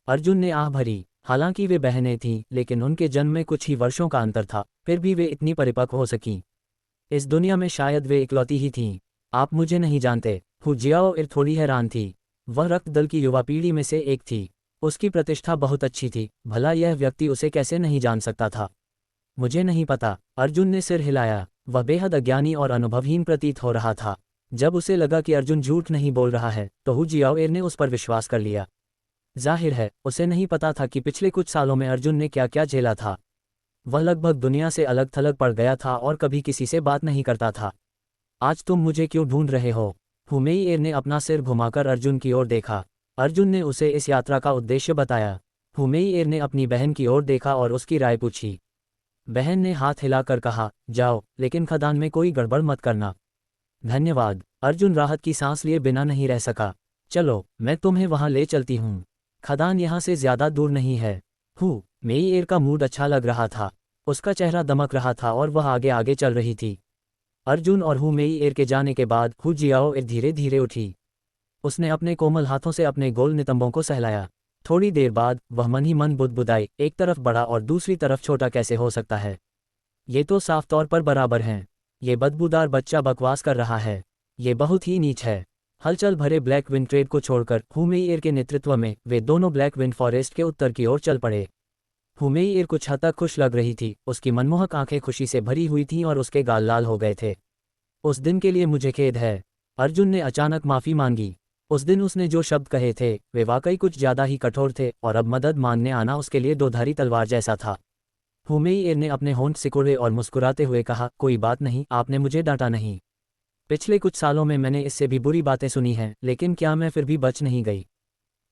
अर्जुन ने आह भरी। हालांकि वे बहनें थीं, लेकिन उनके जन्म में कुछ ही वर्षों का अंतर था, फिर भी वे इतनी परिपक्व हो सकीं। इस दुनिया में शायद वे इकलौती ही थीं। आप मुझे नहीं जानते। हु जियाओ थोड़ी हैरान थी। वह रक्त दल की युवा पीढ़ी में से एक थी। उसकी प्रतिष्ठा बहुत अच्छी थी। भला यह व्यक्ति उसे कैसे नहीं जान सकता था? मुझे नहीं पता। अर्जुन ने सिर हिलाया। वह बेहद अज्ञानी और अनुभवहीन प्रतीत हो रहा था। जब उसे लगा कि अर्जुन झूठ नहीं बोल रहा है, तो हु जियाओ ने उस पर विश्वास कर लिया। जाहिर है, उसे नहीं पता था कि पिछले कुछ सालों में अर्जुन ने क्या क्या झेला था। वह लगभग दुनिया से अलग थलग पड़ गया था और कभी किसी से बात नहीं करता था। आज तुम मुझे क्यों ढूंढ रहे हो? हुमेइर ने अपना सिर घुमाकर अर्जुन की ओर देखा। अर्जुन ने उसे इस यात्रा का उद्देश्य बताया। हुमेइर ने अपनी बहन की ओर देखा और उसकी राय पूछी। बहन ने हाथ हिलाकर कहा, जाओ, लेकिन खदान में कोई गड़बड़ मत करना। धन्यवाद। अर्जुन राहत की सांस लिए बिना नहीं रह सका। चलो, मैं तुम्हें वहां ले चलती हूँ। खदान यहाँ से ज्यादा दूर नहीं है। हुमेइर का मूड अच्छा लग रहा था। उसका चेहरा दमक रहा था और वह आगे आगे चल रही थी। अर्जुन और हुमेइर के जाने के बाद हु जियाओ धीरे धीरे उठी। उसने अपने कोमल हाथों से अपने गोल नितंबों को सहलाया। थोड़ी देर बाद वह मन ही मन बुदबुदाई, एक तरफ बड़ा और दूसरी तरफ छोटा कैसे हो सकता है? ये तो साफ तौर पर बराबर हैं। ये बदबूदार बच्चा बकवास कर रहा है। ये बहुत ही नीच है। हलचल भरे ब्लैक विंड ट्रेड को छोड़कर हुमेइर के नेतृत्व में वे दोनों ब्लैक विंड फॉरेस्ट के उत्तर की ओर चल पड़े। हुमेइर कुछ हद तक खुश लग रही थी। उसकी मनमोहक आंखें खुशी से भरी हुई थीं और उसके गाल लाल हो गए थे। उस दिन के लिए मुझे खेद है। अर्जुन ने अचानक माफी मांगी। उस दिन उसने जो शब्द कहे थे वे वाकई कुछ ज्यादा ही कठोर थे और अब मदद मांगने आना उसके लिए दोधारी तलवार जैसा था। हुमेइर ने अपने होंठ सिकोड़े और मुस्कुराते हुए कहा, कोई बात नहीं, आपने मुझे डांटा नहीं। पिछले कुछ सालों में मैंने इससे भी बुरी बातें सुनी हैं, लेकिन क्या मैं फिर भी बच नहीं गई?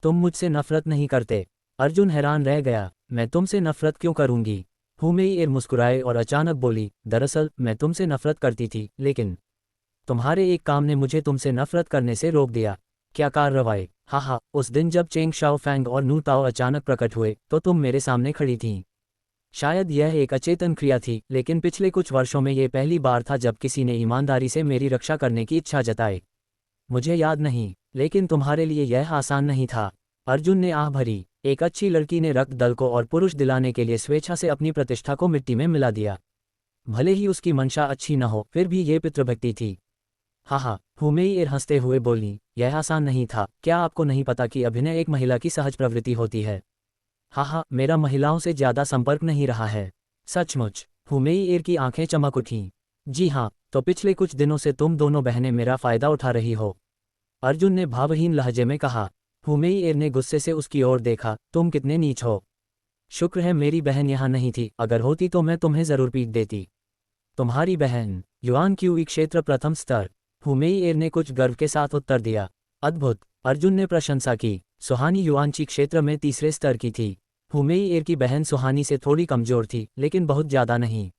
तुम मुझसे नफरत नहीं करते? अर्जुन हैरान रह गया। मैं तुमसे नफरत क्यों करूंगी? हुमेइर मुस्कुराए और अचानक बोली, दरअसल मैं तुमसे नफरत करती थी, लेकिन तुम्हारे एक काम ने मुझे तुमसे नफरत करने से रोक दिया। क्या कार्रवाई? हाँ, उस दिन जब चेंग शाओ फैंग और नू ताओ अचानक प्रकट हुए तो तुम मेरे सामने खड़ी थीं। शायद यह एक अचेतन क्रिया थी, लेकिन पिछले कुछ वर्षों में यह पहली बार था जब किसी ने ईमानदारी से मेरी रक्षा करने की इच्छा जताई। मुझे याद नहीं, लेकिन तुम्हारे लिए यह आसान नहीं था। अर्जुन ने आह भरी। एक अच्छी लड़की ने रक्त दल को और पुरुष दिलाने के लिए स्वेच्छा से अपनी प्रतिष्ठा को मिट्टी में मिला दिया। भले ही उसकी मंशा अच्छी न हो, फिर भी ये पितृभक्ति थी। हाँ, हुमेइर हंसते हुए बोली, यह आसान नहीं था। क्या आपको नहीं पता कि अभिनय एक महिला की सहज प्रवृत्ति होती है? हाँ, मेरा महिलाओं से ज्यादा संपर्क नहीं रहा है। सचमुच? हुमेइर की आंखें चमक उठीं। जी हाँ, तो पिछले कुछ दिनों से तुम दोनों बहनें मेरा फायदा उठा रही हो, अर्जुन ने भावहीन लहजे में कहा। हुमेइर ने गुस्से से उसकी ओर देखा, तुम कितने नीच हो। शुक्र है मेरी बहन यहाँ नहीं थी, अगर होती तो मैं तुम्हें जरूर पीट देती। तुम्हारी बहन? युआन क्यूई क्षेत्र प्रथम स्तर, हुमेइर ने कुछ गर्व के साथ उत्तर दिया। अद्भुत, अर्जुन ने प्रशंसा की। सुहानी युआनची क्षेत्र में तीसरे स्तर की थी। हुमेइर की बहन सुहानी से थोड़ी कमजोर थी, लेकिन बहुत ज्यादा नहीं।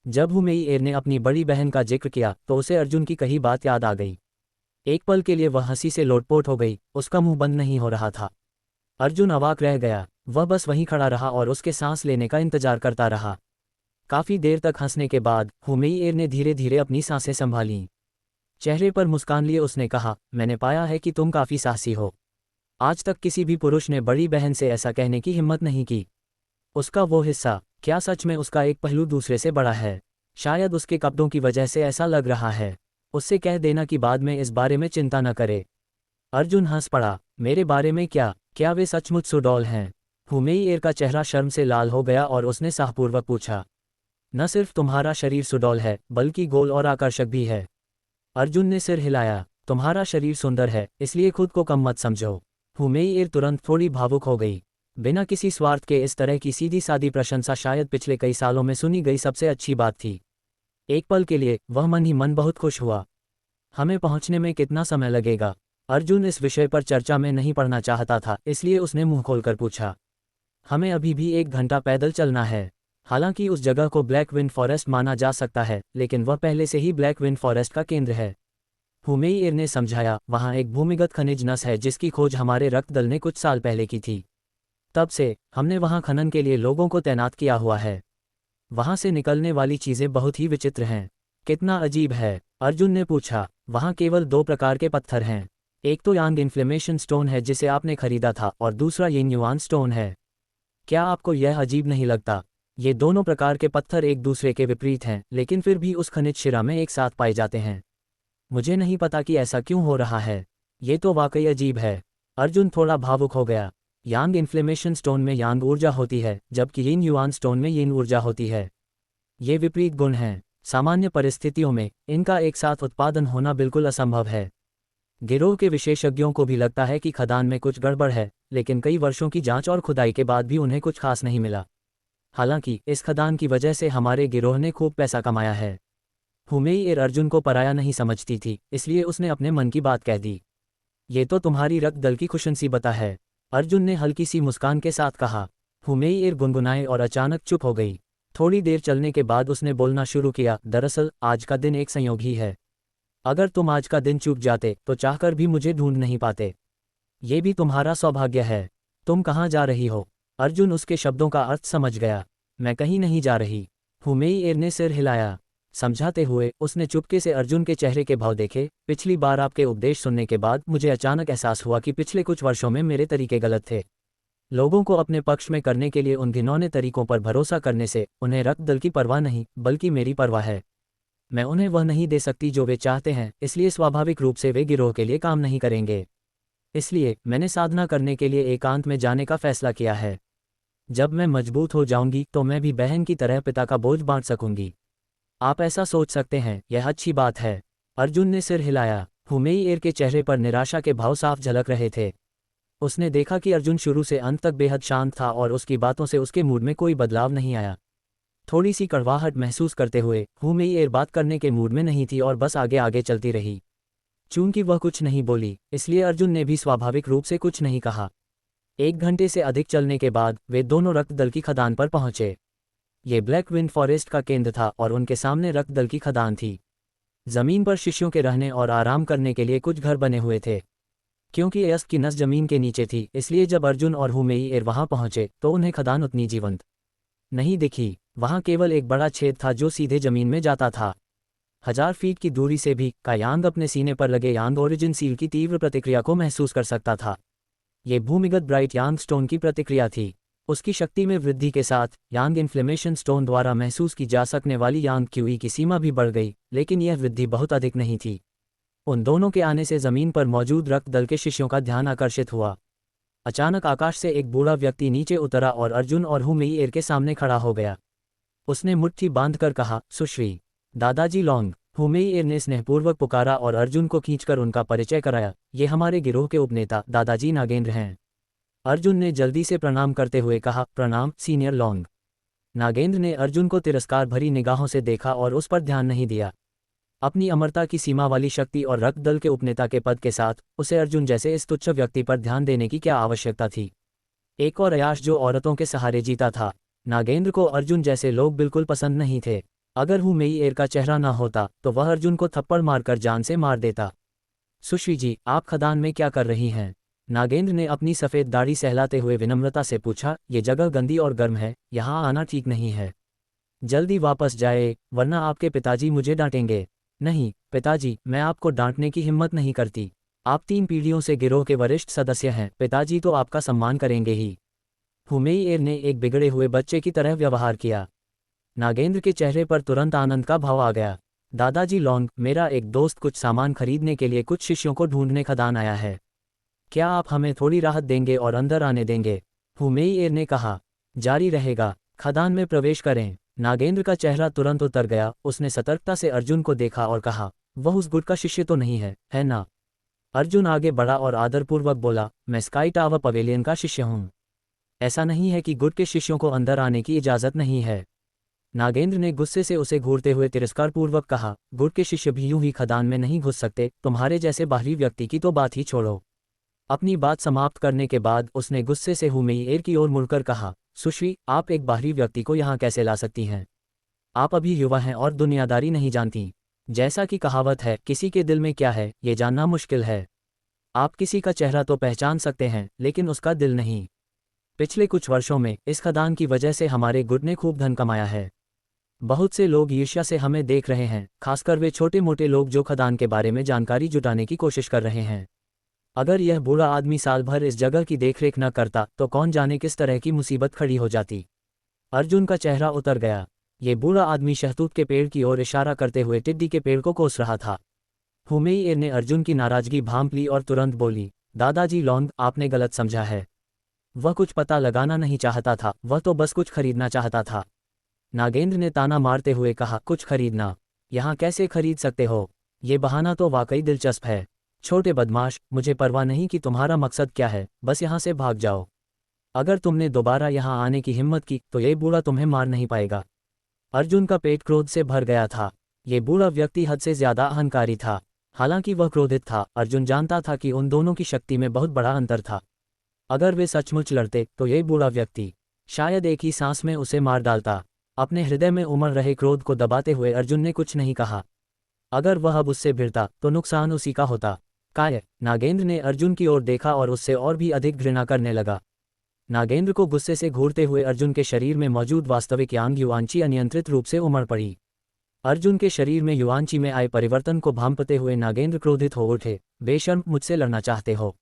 जब हुमेइर ने अपनी बड़ी बहन का जिक्र किया तो उसे अर्जुन की कही बात याद आ गई। एक पल के लिए वह हंसी से लोटपोट हो गई। उसका मुंह बंद नहीं हो रहा था। अर्जुन अवाक रह गया। वह बस वहीं खड़ा रहा और उसके सांस लेने का इंतजार करता रहा। काफी देर तक हंसने के बाद हुमेइर ने धीरे धीरे अपनी सांसें संभालीं। चेहरे पर मुस्कान लिए उसने कहा, मैंने पाया है कि तुम काफी साहसी हो। आज तक किसी भी पुरुष ने बड़ी बहन से ऐसा कहने की हिम्मत नहीं की। उसका वो हिस्सा, क्या सच में उसका एक पहलू दूसरे से बड़ा है? शायद उसके कपड़ों की वजह से ऐसा लग रहा है। उससे कह देना कि बाद में इस बारे में चिंता न करे। अर्जुन हंस पड़ा। मेरे बारे में क्या? क्या वे सचमुच सुडौल हैं? हुमेइर का चेहरा शर्म से लाल हो गया और उसने साहपूर्वक पूछा। न सिर्फ तुम्हारा शरीर सुडौल है, बल्कि गोल और आकर्षक भी है। अर्जुन ने सिर हिलाया। तुम्हारा शरीर सुंदर है, इसलिए खुद को कम मत समझो। हुमेइर तुरंत थोड़ी भावुक हो गई। बिना किसी स्वार्थ के इस तरह की सीधी सादी प्रशंसा शायद पिछले कई सालों में सुनी गई सबसे अच्छी बात थी। एक पल के लिए वह मन ही मन बहुत खुश हुआ। हमें पहुंचने में कितना समय लगेगा? अर्जुन इस विषय पर चर्चा में नहीं पड़ना चाहता था, इसलिए उसने मुंह खोलकर पूछा। हमें अभी भी 1 घंटा पैदल चलना है। हालांकि उस जगह को ब्लैक विंड फॉरेस्ट माना जा सकता है, लेकिन वह पहले से ही ब्लैक विंड फॉरेस्ट का केंद्र है। हुमेइर ने समझाया, वहाँ एक भूमिगत खनिज नस है जिसकी खोज हमारे रक्त दल ने कुछ साल पहले की थी। तब से हमने वहाँ खनन के लिए लोगों को तैनात किया हुआ है। वहाँ से निकलने वाली चीज़ें बहुत ही विचित्र हैं। कितना अजीब है? अर्जुन ने पूछा। वहाँ केवल 2 प्रकार के पत्थर हैं। एक तो यांग इन्फ्लेमेशन स्टोन है जिसे आपने खरीदा था, और दूसरा यिन युआन स्टोन है। क्या आपको यह अजीब नहीं लगता? ये दोनों प्रकार के पत्थर एक दूसरे के विपरीत हैं, लेकिन फिर भी उस खनिज शिरा में एक साथ पाए जाते हैं। मुझे नहीं पता कि ऐसा क्यों हो रहा है। ये तो वाकई अजीब है। अर्जुन थोड़ा भावुक हो गया। यांग इन्फ्लेमेशन स्टोन में यांग ऊर्जा होती है, जबकि यिन युआन स्टोन में यिन ऊर्जा होती है। ये विपरीत गुण हैं। सामान्य परिस्थितियों में इनका एक साथ उत्पादन होना बिल्कुल असंभव है। गिरोह के विशेषज्ञों को भी लगता है कि खदान में कुछ गड़बड़ है, लेकिन कई वर्षों की जांच और खुदाई के बाद भी उन्हें कुछ खास नहीं मिला। हालांकि इस खदान की वजह से हमारे गिरोह ने खूब पैसा कमाया है। हुमेई अर्जुन को पराया नहीं समझती थी, इसलिए उसने अपने मन की बात कह दी। ये तो तुम्हारी रक्त दल की खुशनसीबत है, अर्जुन ने हल्की सी मुस्कान के साथ कहा। हुमेई गुनगुनाए और अचानक चुप हो गई। थोड़ी देर चलने के बाद उसने बोलना शुरू किया, दरअसल आज का दिन एक संयोग ही है। अगर तुम आज का दिन चूक जाते तो चाहकर भी मुझे ढूंढ नहीं पाते। ये भी तुम्हारा सौभाग्य है। तुम कहाँ जा रही हो? अर्जुन उसके शब्दों का अर्थ समझ गया। मैं कहीं नहीं जा रही, हुमेई ने सिर हिलाया। समझाते हुए उसने चुपके से अर्जुन के चेहरे के भाव देखे। पिछली बार आपके उपदेश सुनने के बाद मुझे अचानक एहसास हुआ कि पिछले कुछ वर्षों में मेरे तरीके गलत थे। लोगों को अपने पक्ष में करने के लिए उन घिनौने तरीकों पर भरोसा करने से उन्हें रक्त दल की परवाह नहीं बल्कि मेरी परवाह है। मैं उन्हें वह नहीं दे सकती जो वे चाहते हैं, इसलिए स्वाभाविक रूप से वे गिरोह के लिए काम नहीं करेंगे। इसलिए मैंने साधना करने के लिए एकांत में जाने का फैसला किया है। जब मैं मजबूत हो जाऊंगी तो मैं भी बहन की तरह पिता का बोझ बांट सकूंगी। आप ऐसा सोच सकते हैं, यह अच्छी बात है। अर्जुन ने सिर हिलाया। हुमेई के चेहरे पर निराशा के भाव साफ झलक रहे थे। उसने देखा कि अर्जुन शुरू से अंत तक बेहद शांत था और उसकी बातों से उसके मूड में कोई बदलाव नहीं आया। थोड़ी सी कड़वाहट महसूस करते हुए हुमेई बात करने के मूड में नहीं थी और बस आगे आगे चलती रही। चूंकि वह कुछ नहीं बोली, इसलिए अर्जुन ने भी स्वाभाविक रूप से कुछ नहीं कहा। 1 घंटे से अधिक चलने के बाद वे दोनों रक्त दल की खदान पर पहुंचे। ये ब्लैक विंड फॉरेस्ट का केंद्र था और उनके सामने रक्त दल की खदान थी। जमीन पर शिष्यों के रहने और आराम करने के लिए कुछ घर बने हुए थे। क्योंकि अयस्क की नस जमीन के नीचे थी, इसलिए जब अर्जुन और हुमेई वहां पहुंचे तो उन्हें खदान उतनी जीवंत नहीं दिखी। वहां केवल एक बड़ा छेद था जो सीधे जमीन में जाता था। 1000 फीट की दूरी से भी कायांग अपने सीने पर लगे यांग ओरिजिन सील की तीव्र प्रतिक्रिया को महसूस कर सकता था। ये भूमिगत ब्राइट यांग स्टोन की प्रतिक्रिया थी। उसकी शक्ति में वृद्धि के साथ यांग इन्फ्लेमेशन स्टोन द्वारा महसूस की जा सकने वाली यांग क्यूई की सीमा भी बढ़ गई, लेकिन यह वृद्धि बहुत अधिक नहीं थी। उन दोनों के आने से जमीन पर मौजूद रक्त दल के शिष्यों का ध्यान आकर्षित हुआ। अचानक आकाश से एक बूढ़ा व्यक्ति नीचे उतरा और अर्जुन और हुमेई के सामने खड़ा हो गया। उसने मुट्ठी बांधकर कहा, सुश्री दादाजी लॉन्ग। हुमेई ने स्नेहपूर्वक पुकारा और अर्जुन को खींचकर उनका परिचय कराया। ये हमारे गिरोह के उपनेता दादाजी नागेंद्र हैं। अर्जुन ने जल्दी से प्रणाम करते हुए कहा, प्रणाम सीनियर लॉन्ग। नागेंद्र ने अर्जुन को तिरस्कार भरी निगाहों से देखा और उस पर ध्यान नहीं दिया। अपनी अमरता की सीमा वाली शक्ति और रक्त दल के उपनेता के पद के साथ उसे अर्जुन जैसे इस तुच्छ व्यक्ति पर ध्यान देने की क्या आवश्यकता थी? एक और अयाश जो औरतों के सहारे जीता था। नागेंद्र को अर्जुन जैसे लोग बिल्कुल पसंद नहीं थे। अगर हुमेई का चेहरा ना होता तो वह अर्जुन को थप्पड़ मारकर जान से मार देता। सुश्री जी, आप खदान में क्या कर रही हैं? नागेंद्र ने अपनी सफ़ेद दाढ़ी सहलाते हुए विनम्रता से पूछा। ये जगह गंदी और गर्म है, यहाँ आना ठीक नहीं है। जल्दी वापस जाए, वरना आपके पिताजी मुझे डांटेंगे। नहीं पिताजी, मैं आपको डांटने की हिम्मत नहीं करती। आप 3 पीढ़ियों से गिरोह के वरिष्ठ सदस्य हैं, पिताजी तो आपका सम्मान करेंगे ही। हुमेई ने एक बिगड़े हुए बच्चे की तरह व्यवहार किया। नागेंद्र के चेहरे पर तुरंत आनंद का भाव आ गया। दादाजी लॉन्ग, मेरा एक दोस्त कुछ सामान खरीदने के लिए कुछ शिष्यों को ढूंढने खदान आया है। क्या आप हमें थोड़ी राहत देंगे और अंदर आने देंगे? हुमेई ने कहा। जारी रहेगा, खदान में प्रवेश करें। नागेंद्र का चेहरा तुरंत उतर गया। उसने सतर्कता से अर्जुन को देखा और कहा, वह उस गुट का शिष्य तो नहीं है ना? अर्जुन आगे बढ़ा और आदरपूर्वक बोला, मैं स्काई टावर पवेलियन का शिष्य हूँ। ऐसा नहीं है कि गुट के शिष्यों को अंदर आने की इजाज़त नहीं है। नागेंद्र ने गुस्से से उसे घूरते हुए तिरस्कारपूर्वक कहा, गुट के शिष्य भी यूं ही खदान में नहीं घुस सकते, तुम्हारे जैसे बाहरी व्यक्ति की तो बात ही छोड़ो। अपनी बात समाप्त करने के बाद उसने गुस्से से हुमेई की ओर मुड़कर कहा, सुश्री, आप एक बाहरी व्यक्ति को यहाँ कैसे ला सकती हैं? आप अभी युवा हैं और दुनियादारी नहीं जानती। जैसा कि कहावत है, किसी के दिल में क्या है ये जानना मुश्किल है। आप किसी का चेहरा तो पहचान सकते हैं, लेकिन उसका दिल नहीं। पिछले कुछ वर्षों में इस खदान की वजह से हमारे गुट ने खूब धन कमाया है। बहुत से लोग ईर्ष्या से हमें देख रहे हैं, खासकर वे छोटे मोटे लोग जो खदान के बारे में जानकारी जुटाने की कोशिश कर रहे हैं। अगर यह बूढ़ा आदमी साल भर इस जगह की देखरेख न करता तो कौन जाने किस तरह की मुसीबत खड़ी हो जाती। अर्जुन का चेहरा उतर गया। ये बूढ़ा आदमी शहतूत के पेड़ की ओर इशारा करते हुए टिड्डी के पेड़ को कोस रहा था। हुमेई ने अर्जुन की नाराजगी भांप ली और तुरंत बोली, दादाजी लॉन्ग, आपने गलत समझा है। वह कुछ पता लगाना नहीं चाहता था, वह तो बस कुछ खरीदना चाहता था। नागेंद्र ने ताना मारते हुए कहा, कुछ खरीदना? यहाँ कैसे खरीद सकते हो? ये बहाना तो वाकई दिलचस्प है। छोटे बदमाश, मुझे परवाह नहीं कि तुम्हारा मकसद क्या है, बस यहाँ से भाग जाओ। अगर तुमने दोबारा यहाँ आने की हिम्मत की तो ये बूढ़ा तुम्हें मार नहीं पाएगा। अर्जुन का पेट क्रोध से भर गया था। ये बूढ़ा व्यक्ति हद से ज्यादा अहंकारी था। हालांकि वह क्रोधित था, अर्जुन जानता था कि उन दोनों की शक्ति में बहुत बड़ा अंतर था। अगर वे सचमुच लड़ते तो ये बूढ़ा व्यक्ति शायद एक ही सांस में उसे मार डालता। अपने हृदय में उमड़ रहे क्रोध को दबाते हुए अर्जुन ने कुछ नहीं कहा। अगर वह अब उससे भिड़ता तो नुकसान उसी का होता। काय नागेंद्र ने अर्जुन की ओर देखा और उससे और भी अधिक घृणा करने लगा। नागेंद्र को गुस्से से घूरते हुए अर्जुन के शरीर में मौजूद वास्तविक यांग युवांची अनियंत्रित रूप से उमड़ पड़ी। अर्जुन के शरीर में युवांची में आए परिवर्तन को भांपते हुए नागेंद्र क्रोधित हो उठे। बेशर्म, मुझसे लड़ना चाहते हो?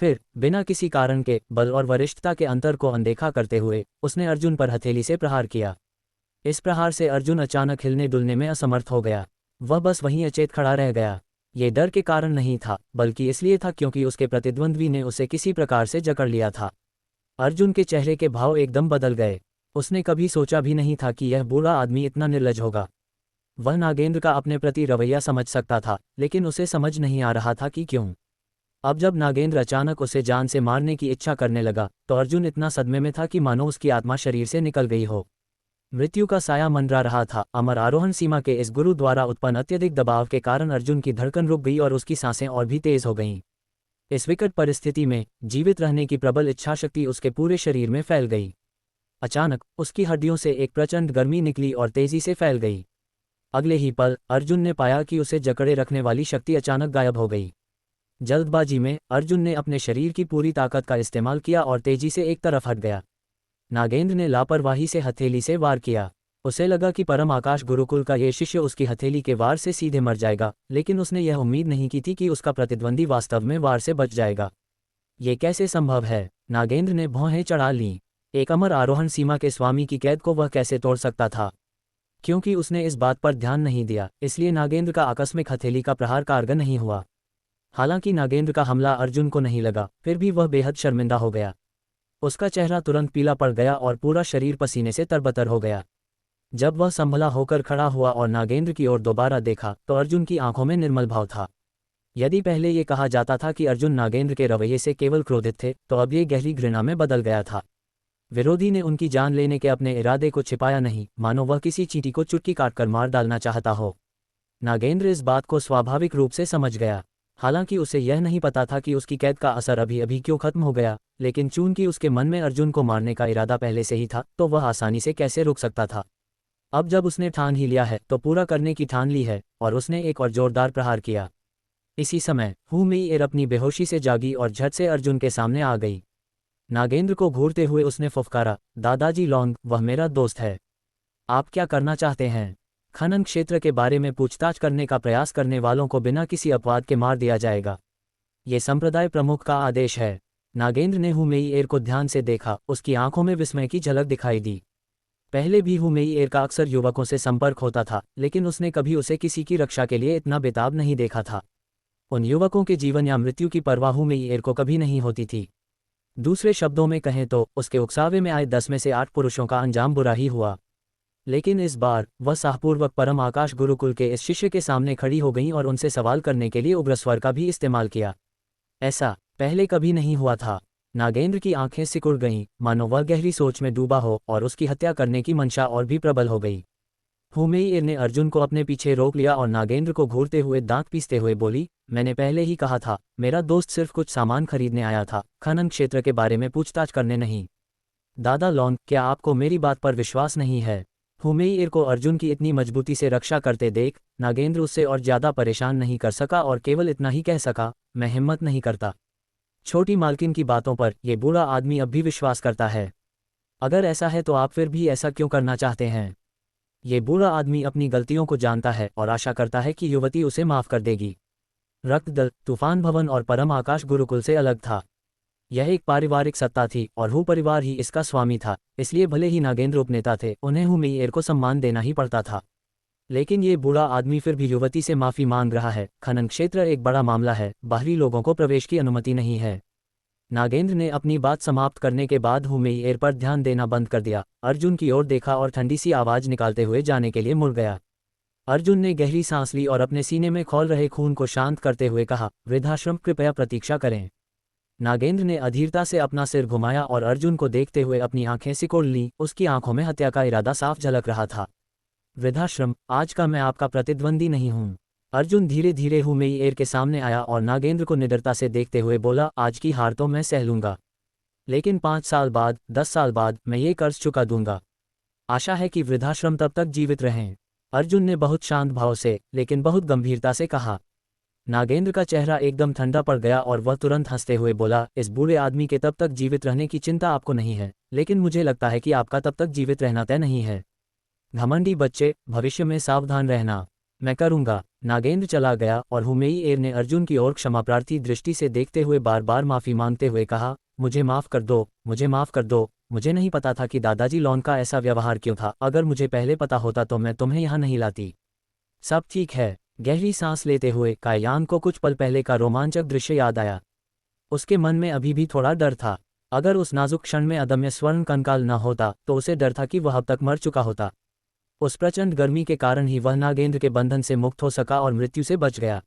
फिर बिना किसी कारण के बल और वरिष्ठता के अंतर को अनदेखा करते हुए उसने अर्जुन पर हथेली से प्रहार किया। इस प्रहार से अर्जुन अचानक हिलने डुलने में असमर्थ हो गया। वह बस वहीं अचेत खड़ा रह गया। ये डर के कारण नहीं था, बल्कि इसलिए था क्योंकि उसके प्रतिद्वंद्वी ने उसे किसी प्रकार से जकड़ लिया था। अर्जुन के चेहरे के भाव एकदम बदल गए। उसने कभी सोचा भी नहीं था कि यह बूढ़ा आदमी इतना निर्लज होगा। वह नागेंद्र का अपने प्रति रवैया समझ सकता था, लेकिन उसे समझ नहीं आ रहा था कि क्यों। अब जब नागेंद्र अचानक उसे जान से मारने की इच्छा करने लगा तो अर्जुन इतना सदमे में था कि मानो उसकी आत्मा शरीर से निकल गई हो। मृत्यु का साया मंडरा रहा था। अमर आरोहण सीमा के इस गुरु द्वारा उत्पन्न अत्यधिक दबाव के कारण अर्जुन की धड़कन रुक गई और उसकी सांसें और भी तेज हो गईं। इस विकट परिस्थिति में जीवित रहने की प्रबल इच्छाशक्ति उसके पूरे शरीर में फैल गई। अचानक उसकी हड्डियों से एक प्रचंड गर्मी निकली और तेजी से फैल गई। अगले ही पल अर्जुन ने पाया कि उसे जकड़े रखने वाली शक्ति अचानक गायब हो गई। जल्दबाजी में अर्जुन ने अपने शरीर की पूरी ताकत का इस्तेमाल किया और तेजी से एक तरफ हट गया। नागेंद्र ने लापरवाही से हथेली से वार किया। उसे लगा कि परम आकाश गुरुकुल का ये शिष्य उसकी हथेली के वार से सीधे मर जाएगा, लेकिन उसने यह उम्मीद नहीं की थी कि उसका प्रतिद्वंदी वास्तव में वार से बच जाएगा। ये कैसे संभव है? नागेंद्र ने भौहें चढ़ा लीं। एक अमर आरोहण सीमा के स्वामी की कैद को वह कैसे तोड़ सकता था? क्योंकि उसने इस बात पर ध्यान नहीं दिया, इसलिए नागेंद्र का आकस्मिक हथेली का प्रहार कारगर नहीं हुआ। हालांकि नागेंद्र का हमला अर्जुन को नहीं लगा, फिर भी वह बेहद शर्मिंदा हो गया। उसका चेहरा तुरंत पीला पड़ गया और पूरा शरीर पसीने से तरबतर हो गया। जब वह संभला होकर खड़ा हुआ और नागेंद्र की ओर दोबारा देखा तो अर्जुन की आंखों में निर्मल भाव था। यदि पहले ये कहा जाता था कि अर्जुन नागेंद्र के रवैये से केवल क्रोधित थे, तो अब ये गहरी घृणा में बदल गया था। विरोधी ने उनकी जान लेने के अपने इरादे को छिपाया नहीं, मानो वह किसी चींटी को चुटकी काटकर मार डालना चाहता हो। नागेंद्र इस बात को स्वाभाविक रूप से समझ गया। हालांकि उसे यह नहीं पता था कि उसकी कैद का असर अभी अभी क्यों खत्म हो गया, लेकिन चूंकि उसके मन में अर्जुन को मारने का इरादा पहले से ही था, तो वह आसानी से कैसे रुक सकता था। अब जब उसने ठान ही लिया है तो पूरा करने की ठान ली है, और उसने एक और जोरदार प्रहार किया। इसी समय हू मेई एर अपनी बेहोशी से जागी और झट से अर्जुन के सामने आ गई। नागेंद्र को घूरते हुए उसने फुफकारा, दादाजी लॉन्ग, वह मेरा दोस्त है। आप क्या करना चाहते हैं? खनन क्षेत्र के बारे में पूछताछ करने का प्रयास करने वालों को बिना किसी अपवाद के मार दिया जाएगा। ये संप्रदाय प्रमुख का आदेश है। नागेंद्र ने हू मेई एर को ध्यान से देखा। उसकी आंखों में विस्मय की झलक दिखाई दी। पहले भी हू मेई एर का अक्सर युवकों से संपर्क होता था, लेकिन उसने कभी उसे किसी की रक्षा के लिए इतना बेताब नहीं देखा था। उन युवकों के जीवन या मृत्यु की परवाह हू मेई एर को कभी नहीं होती थी। दूसरे शब्दों में कहें तो उसके उकसावे में आए 10 में से 8 पुरुषों का अंजाम बुरा ही हुआ। लेकिन इस बार वह साहपूर्वक परम आकाश गुरुकुल के इस शिष्य के सामने खड़ी हो गईं और उनसे सवाल करने के लिए उग्र स्वर का भी इस्तेमाल किया। ऐसा पहले कभी नहीं हुआ था। नागेंद्र की आंखें सिकुड़ गईं, मानो वह गहरी सोच में डूबा हो, और उसकी हत्या करने की मंशा और भी प्रबल हो गई। हू मेई एर ने अर्जुन को अपने पीछे रोक लिया और नागेंद्र को घूरते हुए दांत पीसते हुए बोली, मैंने पहले ही कहा था, मेरा दोस्त सिर्फ कुछ सामान खरीदने आया था, खनन क्षेत्र के बारे में पूछताछ करने नहीं। दादा लॉन्ग, क्या आपको मेरी बात पर विश्वास नहीं है? हू मेई एर को अर्जुन की इतनी मजबूती से रक्षा करते देख नागेंद्र उससे और ज्यादा परेशान नहीं कर सका और केवल इतना ही कह सका, मैं हिम्मत नहीं करता। छोटी मालकिन की बातों पर यह बूढ़ा आदमी अब भी विश्वास करता है। अगर ऐसा है तो आप फिर भी ऐसा क्यों करना चाहते हैं? ये बूढ़ा आदमी अपनी गलतियों को जानता है और आशा करता है कि युवती उसे माफ कर देगी। रक्तदल, तूफान भवन और परम आकाश गुरुकुल से अलग था। यह एक पारिवारिक सत्ता थी और हू परिवार ही इसका स्वामी था, इसलिए भले ही नागेंद्र उपनेता थे, उन्हें हू मेई एर को सम्मान देना ही पड़ता था। लेकिन ये बूढ़ा आदमी फिर भी युवती से माफी मांग रहा है। खनन क्षेत्र एक बड़ा मामला है, बाहरी लोगों को प्रवेश की अनुमति नहीं है। नागेंद्र ने अपनी बात समाप्त करने के बाद हू मेई एर पर ध्यान देना बंद कर दिया, अर्जुन की ओर देखा और ठंडी सी आवाज निकालते हुए जाने के लिए मुड़ गया। अर्जुन ने गहरी सांस ली और अपने सीने में खौल रहे खून को शांत करते हुए कहा, वृद्धाश्रम, कृपया प्रतीक्षा करें। नागेंद्र ने अधीरता से अपना सिर घुमाया और अर्जुन को देखते हुए अपनी आंखें सिकोड़ लीं, उसकी आंखों में हत्या का इरादा साफ झलक रहा था। वृद्धाश्रम, आज का मैं आपका प्रतिद्वंदी नहीं हूँ। अर्जुन धीरे धीरे हुमेई के सामने आया और नागेंद्र को निडरता से देखते हुए बोला, आज की हार तो मैं सह लूंगा, लेकिन 5 साल बाद, 10 साल बाद मैं ये कर्ज चुका दूंगा। आशा है कि वृद्धाश्रम तब तक जीवित रहें। अर्जुन ने बहुत शांत भाव से लेकिन बहुत गंभीरता से कहा। नागेंद्र का चेहरा एकदम ठंडा पड़ गया और वह तुरंत हंसते हुए बोला, इस बूढ़े आदमी के तब तक जीवित रहने की चिंता आपको नहीं है, लेकिन मुझे लगता है कि आपका तब तक जीवित रहना तय नहीं है। घमंडी बच्चे, भविष्य में सावधान रहना। मैं करूंगा। नागेंद्र चला गया और हुमेई ने अर्जुन की ओर क्षमाप्रार्थी दृष्टि से देखते हुए बार बार माफी मांगते हुए कहा, मुझे माफ कर दो, मुझे माफ कर दो। मुझे नहीं पता था कि दादाजी लॉन का ऐसा व्यवहार क्यों था। अगर मुझे पहले पता होता तो मैं तुम्हें यहाँ नहीं लाती। सब ठीक है। गहरी सांस लेते हुए कायान को कुछ पल पहले का रोमांचक दृश्य याद आया। उसके मन में अभी भी थोड़ा डर था। अगर उस नाजुक क्षण में अदम्य स्वर्ण कंकाल न होता तो उसे डर था कि वह अब तक मर चुका होता। उस प्रचंड गर्मी के कारण ही वह नागेंद्र के बंधन से मुक्त हो सका और मृत्यु से बच गया।